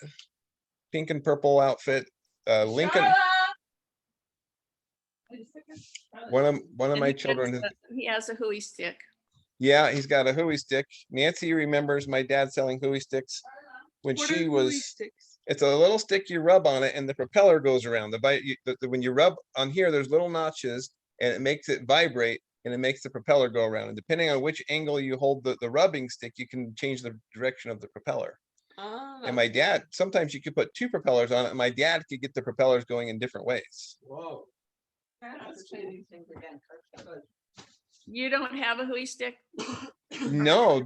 pink and purple outfit. Lincoln, one of And my he has children. He has a hooey stick. Yeah, he's got a hooey stick. Nancy remembers my dad selling hooey sticks when What she are was. hooey sticks? It's a little stick you rub on it, and the propeller goes around. When you rub on here, there's little notches, and it makes it vibrate, and it makes the propeller go around. And depending on which angle you hold the rubbing stick, you can change the direction of the propeller. And my dad, sometimes you could put two propellers on it, and my dad could get the propellers going in different ways. Whoa. I have to say these things again. You don't have a hooey stick? No,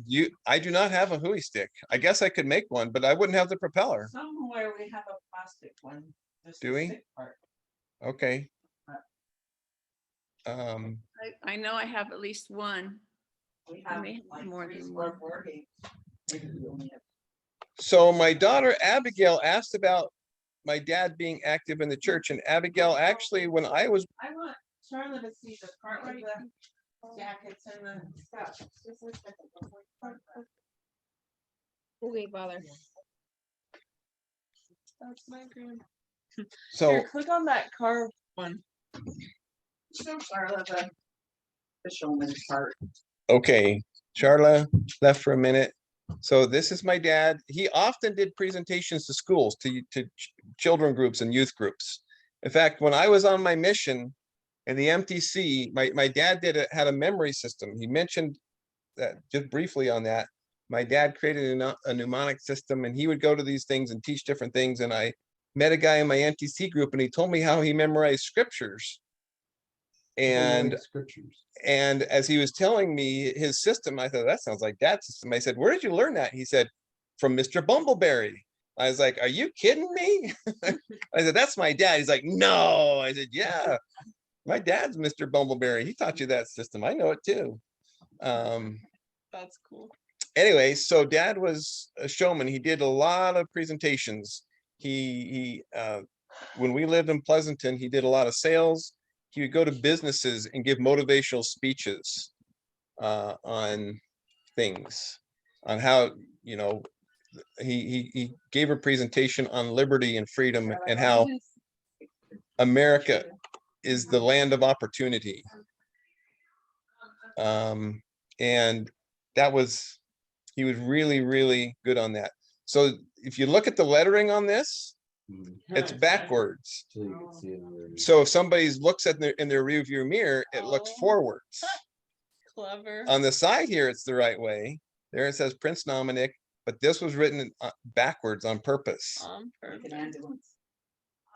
I do not have a hooey stick. I guess I could make one, but I wouldn't have the propeller. Somewhere we have a plastic one. just Do the we? stick part. Okay. I know I have at least one. We I have may have like more three than square one. working. Maybe we only have. So my daughter Abigail asked about my dad being active in the church, and Abigail actually, when I was, I want Charlotte to see the part with the jackets and the stuff. Just a second. Okay, Father. That's my dream. so Click on that car one. Show Charlotte the showman part. okay, Sharla left for a minute. So this is my dad. He often did presentations to schools, to children groups and youth groups. In fact, when I was on my mission in the MTC, my dad had a memory system. He mentioned that just briefly on that. My dad created a mnemonic system, and he would go to these things and teach different things. And I met a guy in my MTC group, and he told me how he memorized scriptures. And Scriptures. and as he was telling me his system, I thought, that sounds like Dad's system. I said, where did you learn that? He said, from Mr. Bumbleberry. I was like, are you kidding me? I said, that's my dad. He's like, no. I said, yeah, my dad's Mr. Bumbleberry. He taught you that system. I know it too. That's cool. Anyway, so Dad was a showman. He did a lot of presentations. When we lived in Pleasanton, he did a lot of sales. He would go to businesses and give motivational speeches on things, on how, he gave a presentation on liberty and freedom and how America is the land of opportunity. And that was, he was really, really good on that. So if you look at the lettering on this, it's backwards. So if somebody looks at in their rear view mirror, it looks forwards. Clever. On the side here, it's the right way. There it says Prince Dominic, but this was written backwards on purpose.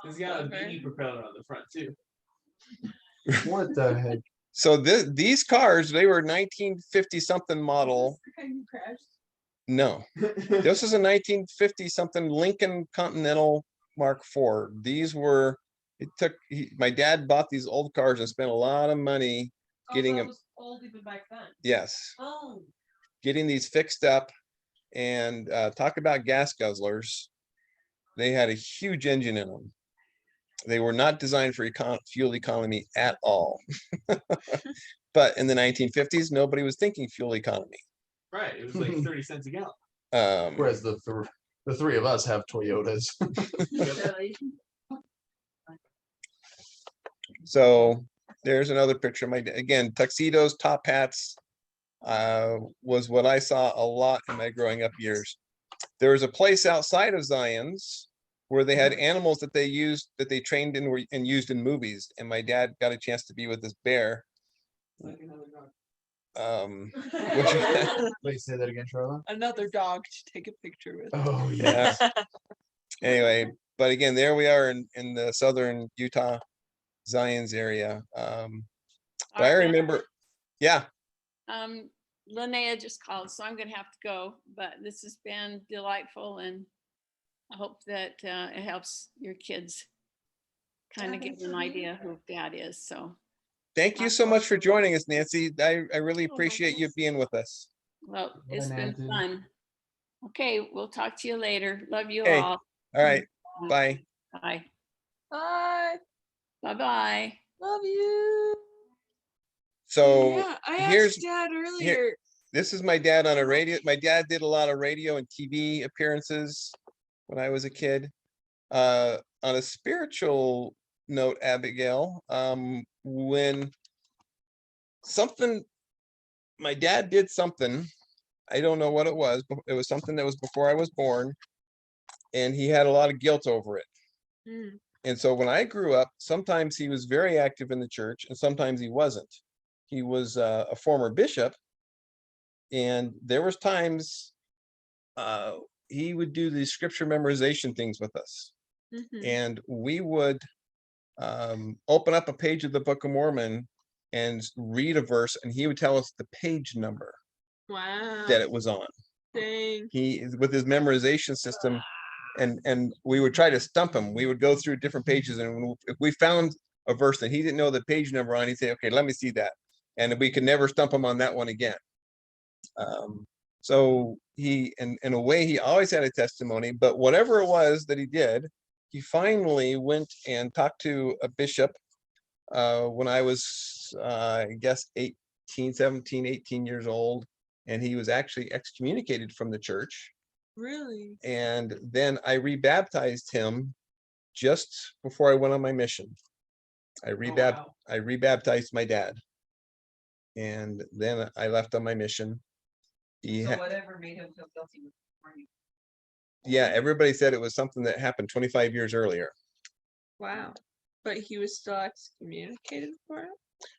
It's got a dinghy propeller on the front too. What the heck? So these cars, they were 1950 something model. No, this is a 1950 something Lincoln Continental Mark IV. These were, my dad bought these old cars and spent a lot of money getting them. Old even back then. Yes. Oh. Getting these fixed up, and talk about gas guzzlers. They had a huge engine in them. They were not designed for fuel economy at all. But in the 1950s, nobody was thinking fuel economy. Right, it was like 30 cents a gallon. Whereas the three of us have Toyotas. So there's another picture. Again, tuxedos, top hats was what I saw a lot in my growing up years. There was a place outside of Zion's where they had animals that they used, that they trained in and used in movies. And my dad got a chance to be with this bear. Wait, say that again, Sharla. Another dog to take a picture with. Oh Yeah. yeah. Anyway, but again, there we are in the southern Utah, Zion's area. But I Arden, remember, yeah. Linnea just called, so I'm gonna have to go, but this has been delightful, and I hope that it helps your kids kind of get an idea who Dad is. So Thank you so much for joining us, Nancy. I really appreciate you being with us. well, it's been Nancy. fun. Okay, we'll talk to you later. Love you Okay. all. All right. Bye. Bye. Bye. Bye-bye. Love you. So Yeah, I here's asked Dad earlier. this is my dad on a radio. My dad did a lot of radio and TV appearances when I was a kid. On a spiritual note, Abigail, when my dad did something, I don't know what it was, but it was something that was before I was born, and he had a lot of guilt over it. Mm. And so when I grew up, sometimes he was very active in the church and sometimes he wasn't. He was a former bishop, and there was times he would do these scripture memorization things with us. Mhm. And we would open up a page of the Book of Mormon and read a verse, and he would tell us the page number Wow. that it was on. Dang. He, with his memorization system, and we would try to stump him. We would go through different pages, and if we found a verse that he didn't know the page number on, he'd say, okay, let me see that. And we could never stump him on that one again. So he, in a way, he always had a testimony, but whatever it was that he did, he finally went and talked to a bishop when I was, I guess, 17, 18 years old. And he was actually excommunicated from the church. Really? And then I rebaptized him just before I went on my mission. I rebaptized my dad. And then I left on my mission. So whatever made him feel guilty was before you. Yeah, everybody said it was something that happened 25 years earlier. Wow. But he was still excommunicated for it?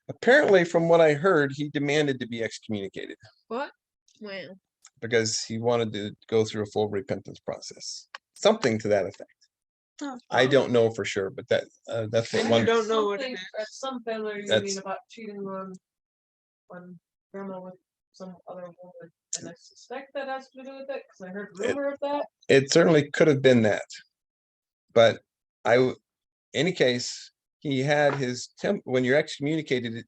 Apparently, from what I heard, he demanded to be excommunicated What? Wow. because he wanted to go through a full repentance process. Something to that effect. Oh, I don't know for sure, but that's what I one. don't know what it Something is. at some family That's- reunion about cheating on grandma with some other woman, and I suspect that has to do with it because I heard rumor of that. It certainly could have been that, but any case, he had his when you're excommunicated,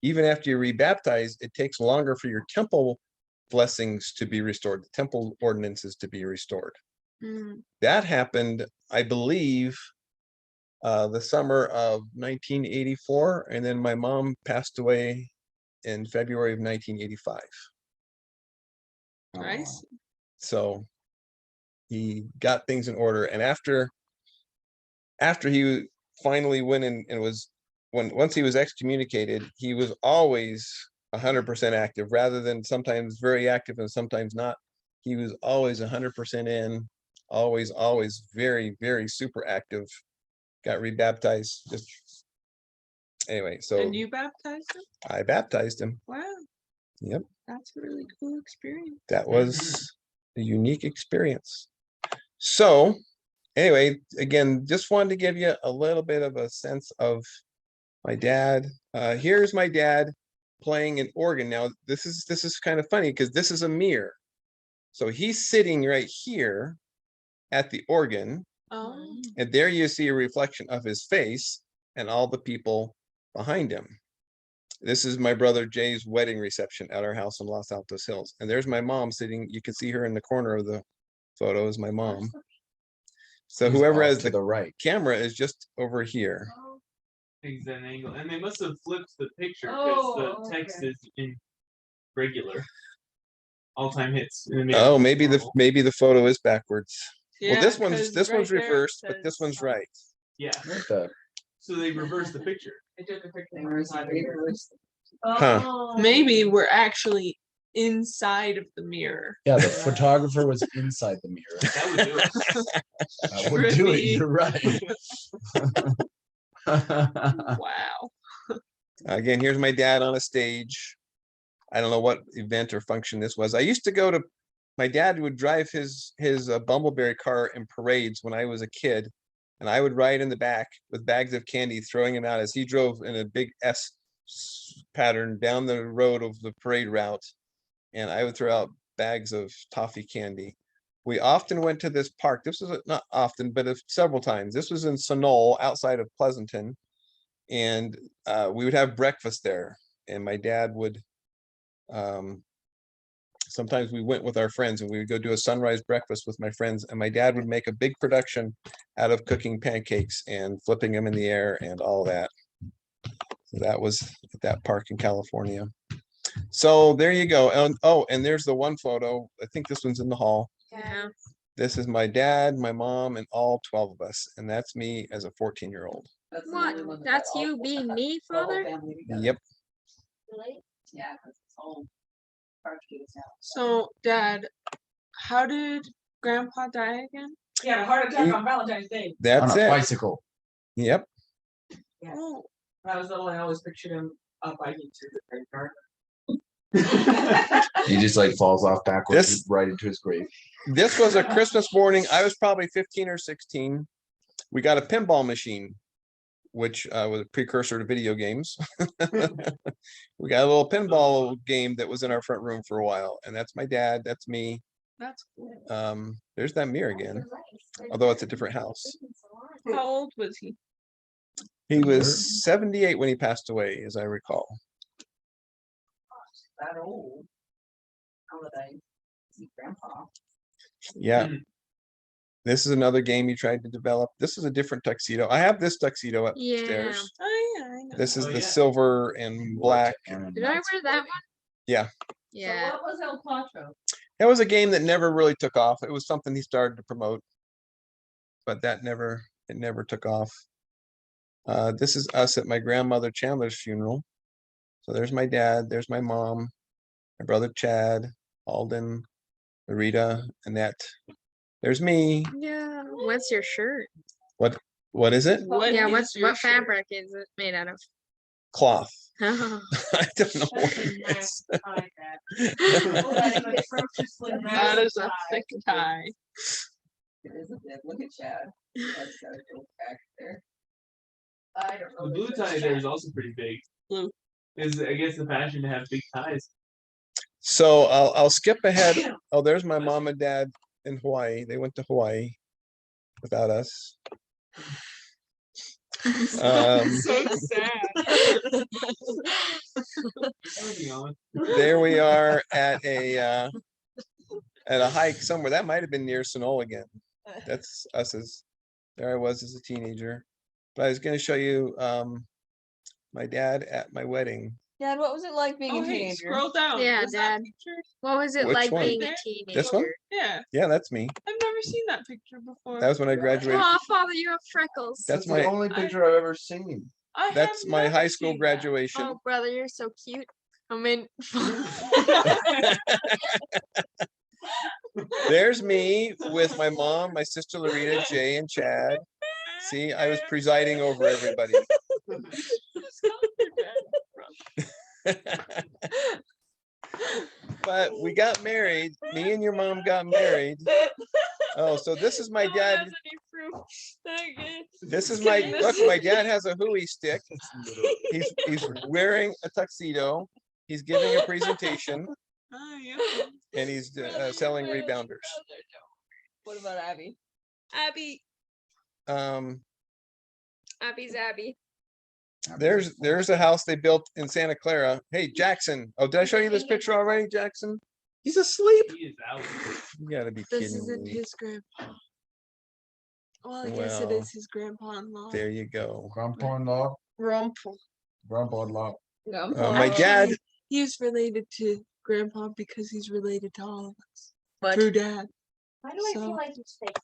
even after you're rebaptized, it takes longer for your temple blessings to be restored, the temple ordinances to be restored. Mm. That happened, I believe, the summer of 1984, and then my mom passed away in February of 1985. Nice. finally went in and was, once he was excommunicated, he was always 100% active rather than sometimes very active and sometimes not. He was always 100% in, always very, very super active. Got rebaptized. Just anyway, so And you baptized him? I baptized him. Wow, Yep, that's a really cool experience. that was a unique experience. So anyway, again, just wanted to give you a little bit of a sense of my dad. Here's my dad playing an organ. Now, this is kind of funny because this is a mirror. So he's sitting right here at the organ, Oh, and there you see a reflection of his face and all the people behind him. This is my brother Jay's wedding reception at our house in Los Altos Hills. And there's my mom sitting. You can see her in the corner of the photo is my mom. So Who's whoever off has to the the right. camera is just over here. Takes that angle, and they must have flipped the picture because the text is in regular. All-time hits. In the middle. Oh, maybe the photo is backwards. Well, yeah, this 'cause one's right there it reversed, but this says- one's right. Yeah. What the? So they reversed the picture. They did the picture. Huh. Maybe we're actually inside of the mirror. Yeah, the photographer was inside the mirror. That would do it. That would do it. Trippy. You're right. Wow. Again, here's my dad on a stage. I don't know what event or function this was. I used to go to, my dad would drive his Bumbleberry car in parades when I was a kid. And I would ride in the back with bags of candy, throwing them out as he drove in a big S pattern down the road of the parade route. And I would throw out bags of toffee candy. We often went to this park. This was not often, but several times. This was in Sunol outside of Pleasanton. And we would have breakfast there. And my dad would, sometimes we went with our friends and we would go do a sunrise breakfast with my friends. And my dad would make a big production out of cooking pancakes and flipping them in the air and all that. So that was at that park in California. So there you go. And oh, and there's the one photo. I think this one's in the hall. Yeah. This is my dad, my mom, and all 12 of us. And that's me as a 14-year-old. What? That's you being me, father? Yep. Yeah, because it's all hard to get us out. So, Dad, how did Grandpa die again? He had a heart attack on Valentine's Day. That's On a it. bicycle. Yep. Yes. Oh, When I was little, I always pictured him up biking through the great garden. He just like falls off backwards This- right into his grave. This was a Christmas morning. I was probably 15 or 16. We got a pinball machine, which was a precursor to video games. We got a little pinball game that was in our front room for a while. And that's my dad. That's me. that's cool. There's that mirror again, although it's a different house. How old was he? He was 78 when he passed away, as I recall. That old. How would I see Grandpa? Yeah. This is another game he tried to develop. This is a different tuxedo. I have this tuxedo upstairs. Oh yeah, I know. This is Oh, the yeah. silver and black. Did I wear that one? Yeah. Yeah. So what was El Quattro? It was a game that never really took off. It was something he started to promote, but it never took off. This is us at my grandmother Chandler's funeral. So there's my dad, there's my mom, my brother Chad, Alden, Rita, Annette. There's me. Yeah. What's your shirt? What is it? What Yeah. is What's your what shirt? fabric is it made out of? Cloth. Oh. I don't know what it is. That is a thick tie. It is a bit. Look at Chad. Chad's got a little back there. I don't know. The blue tie there is also pretty big. Blue. Is I guess the fashion to have big ties. So I'll skip ahead. Oh, there's my mom and dad in Hawaii. They went to Hawaii without us. So sad. Moving on. There we are at a hike somewhere. That might have been near Sunol again. That's us there I was as a teenager. But I was going to show you my dad at my wedding. Dad, what was it like being Oh, a hey, teenager? scroll down. Yeah, Was that Dad. picture? What was it Which like one? being a There? teenager? This one? Yeah, Yeah, that's me. I've never seen that picture before. That was when I graduated. Oh, Father, you have freckles. That's That's the my- only picture I've ever seen. I That's have my never high school seen that. graduation. Oh, brother, you're so cute. I'm in. There's me with my mom, my sister Loretta, Jay, and Chad. See, I was presiding over everybody. But we got married. Me and your mom got married. Oh, so this is my dad. This is my look. My dad has a hooey stick. He's wearing a tuxedo. He's giving a presentation, Oh, yeah. and he's selling rebounders. What about Abby? Abby. Um, Abby's Abby. there's a house they built in Santa Clara. Hey, Jackson. Oh, did I show you this picture already, Jackson? He's asleep. He is out. You gotta be This kidding isn't me. his grandpa. Well, I guess it Well, is his grandpa-in-law. There you go. Grandpa-in-law, Rumpel. grandpa-in-law. My dad. He's related to grandpa because he's related to all of us But through dad. Why do I feel like it's fake?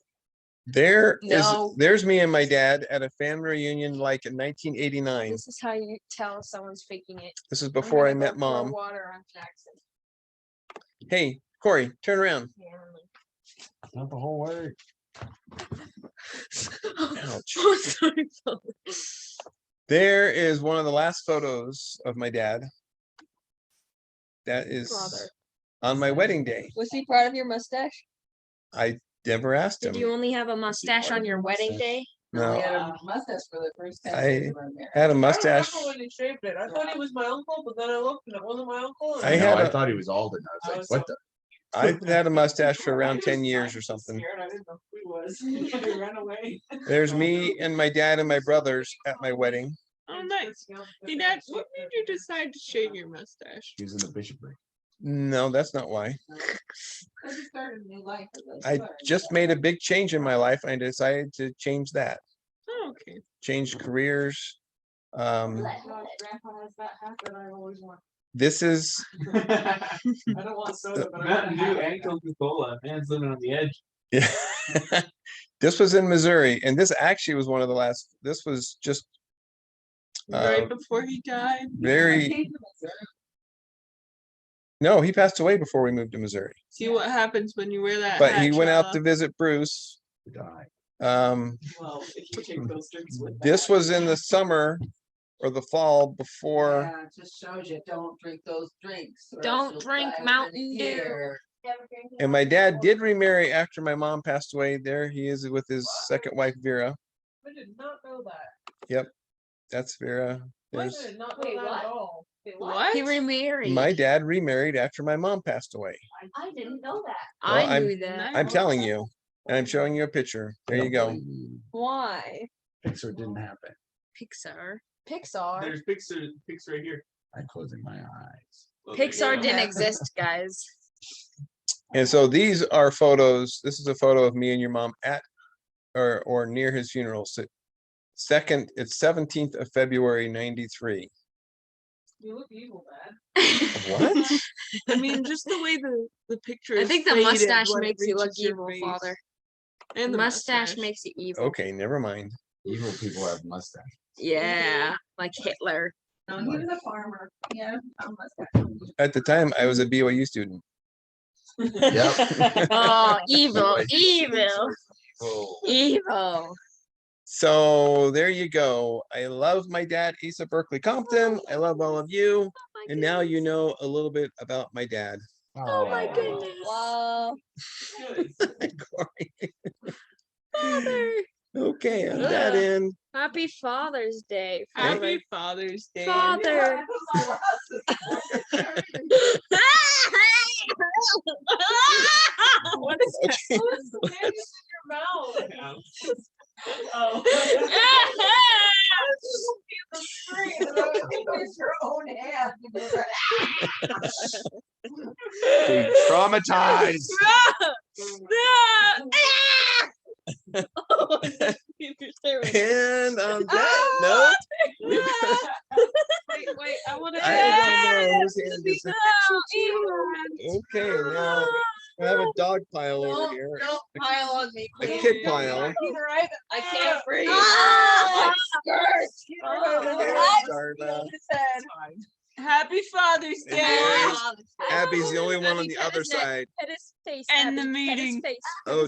No. There's me and my dad at a family reunion like in 1989. This is how you tell someone's faking it. This is I'm before I gonna go met pour mom. Water on Jackson. Hey, Cori, turn around. Not the whole way. Ouch. Oh, sorry, Father. There is one of the last photos of my dad. That is Father. on my wedding day. Was he proud of your mustache? I never asked Did him. you only have a mustache on your wedding day? No, We had a mustache for the first 10 I days of our marriage. had a mustache. When he shaved it, I thought he was my uncle, but then I looked and it wasn't my uncle. I had I a- thought he was Alden. I was like, what the? I had a mustache for around 10 years or something. I didn't know who he was. He ran away. There's me and my dad and my brothers at my wedding. Oh, nice. Hey, Dad, what made you decide to shave your mustache? He was in the bishopric. No, that's not why. Because he started a new life as a I clerk. just made a big change in my life. I decided to change that. Oh, okay. Change careers. Grandpa has that hat that I always want. This is I don't want soda, but I want Mountain a Dew hat. and Coca-Cola. Man's living on the edge. yeah. This was in Missouri, and this actually was one of the last. This was just Right before he died. very. No, he passed away before we moved to Missouri. See what happens when you wear that But hat, he went out Sharla. to visit Bruce. Die. Well, if you take those drinks with that. This was in the summer or the fall before. Yeah, it just shows you, don't drink those drinks. or else Don't you'll drink die within Mountain a Dew. year. And my dad did remarry after my mom passed away. There he is with his second wife, Vera. I did not know that. Yep, that's Vera. I There's did not know Wait, that what? at all. What? He remarried. my dad remarried after my mom passed away. I didn't know that. Well, I I'm- knew that. I'm telling you, and I'm showing you a picture. There you go. Why? Pixar didn't happen. Pixar. Pixar. There's pics right here. I'm closing my eyes. Well, there you Pixar go. didn't exist, guys. And so these are photos. This is a photo of me and your mom at or near his funeral. Second, it's 17th of February, 93. You look evil, Dad. What? I mean, just the way the picture I is think the faded mustache when it makes you look reaches your evil, face. Father. And the Mustache makes you evil. Okay, never mind. Evil people have mustaches. Yeah, like Hitler. No, he was a farmer. Yeah, a mustache. At the time, I was a BYU student. Yep. Oh, evil, evil, Oh. evil. So there you go. I love my dad. He's a Berkeley Compton. I love all of you. And now you know a little bit about my dad. Oh my goodness. Wow. Cori. Father. Okay, on that end. Happy Father's Day. Happy Father's Day. Father. What is that? What is the thing in your mouth? Oh. It's your own hand. Being traumatized. And on that note, Wait, I want to. I don't know whose hand is it. Okay, now I have a dog pile over here. Don't pile on me, A please. kid pile. I can't breathe. Ah! Sharla. Happy Father's And Day. there's Abby's the only one on the other side. Hit his face. End the Abby, hit his meeting. face. Oh,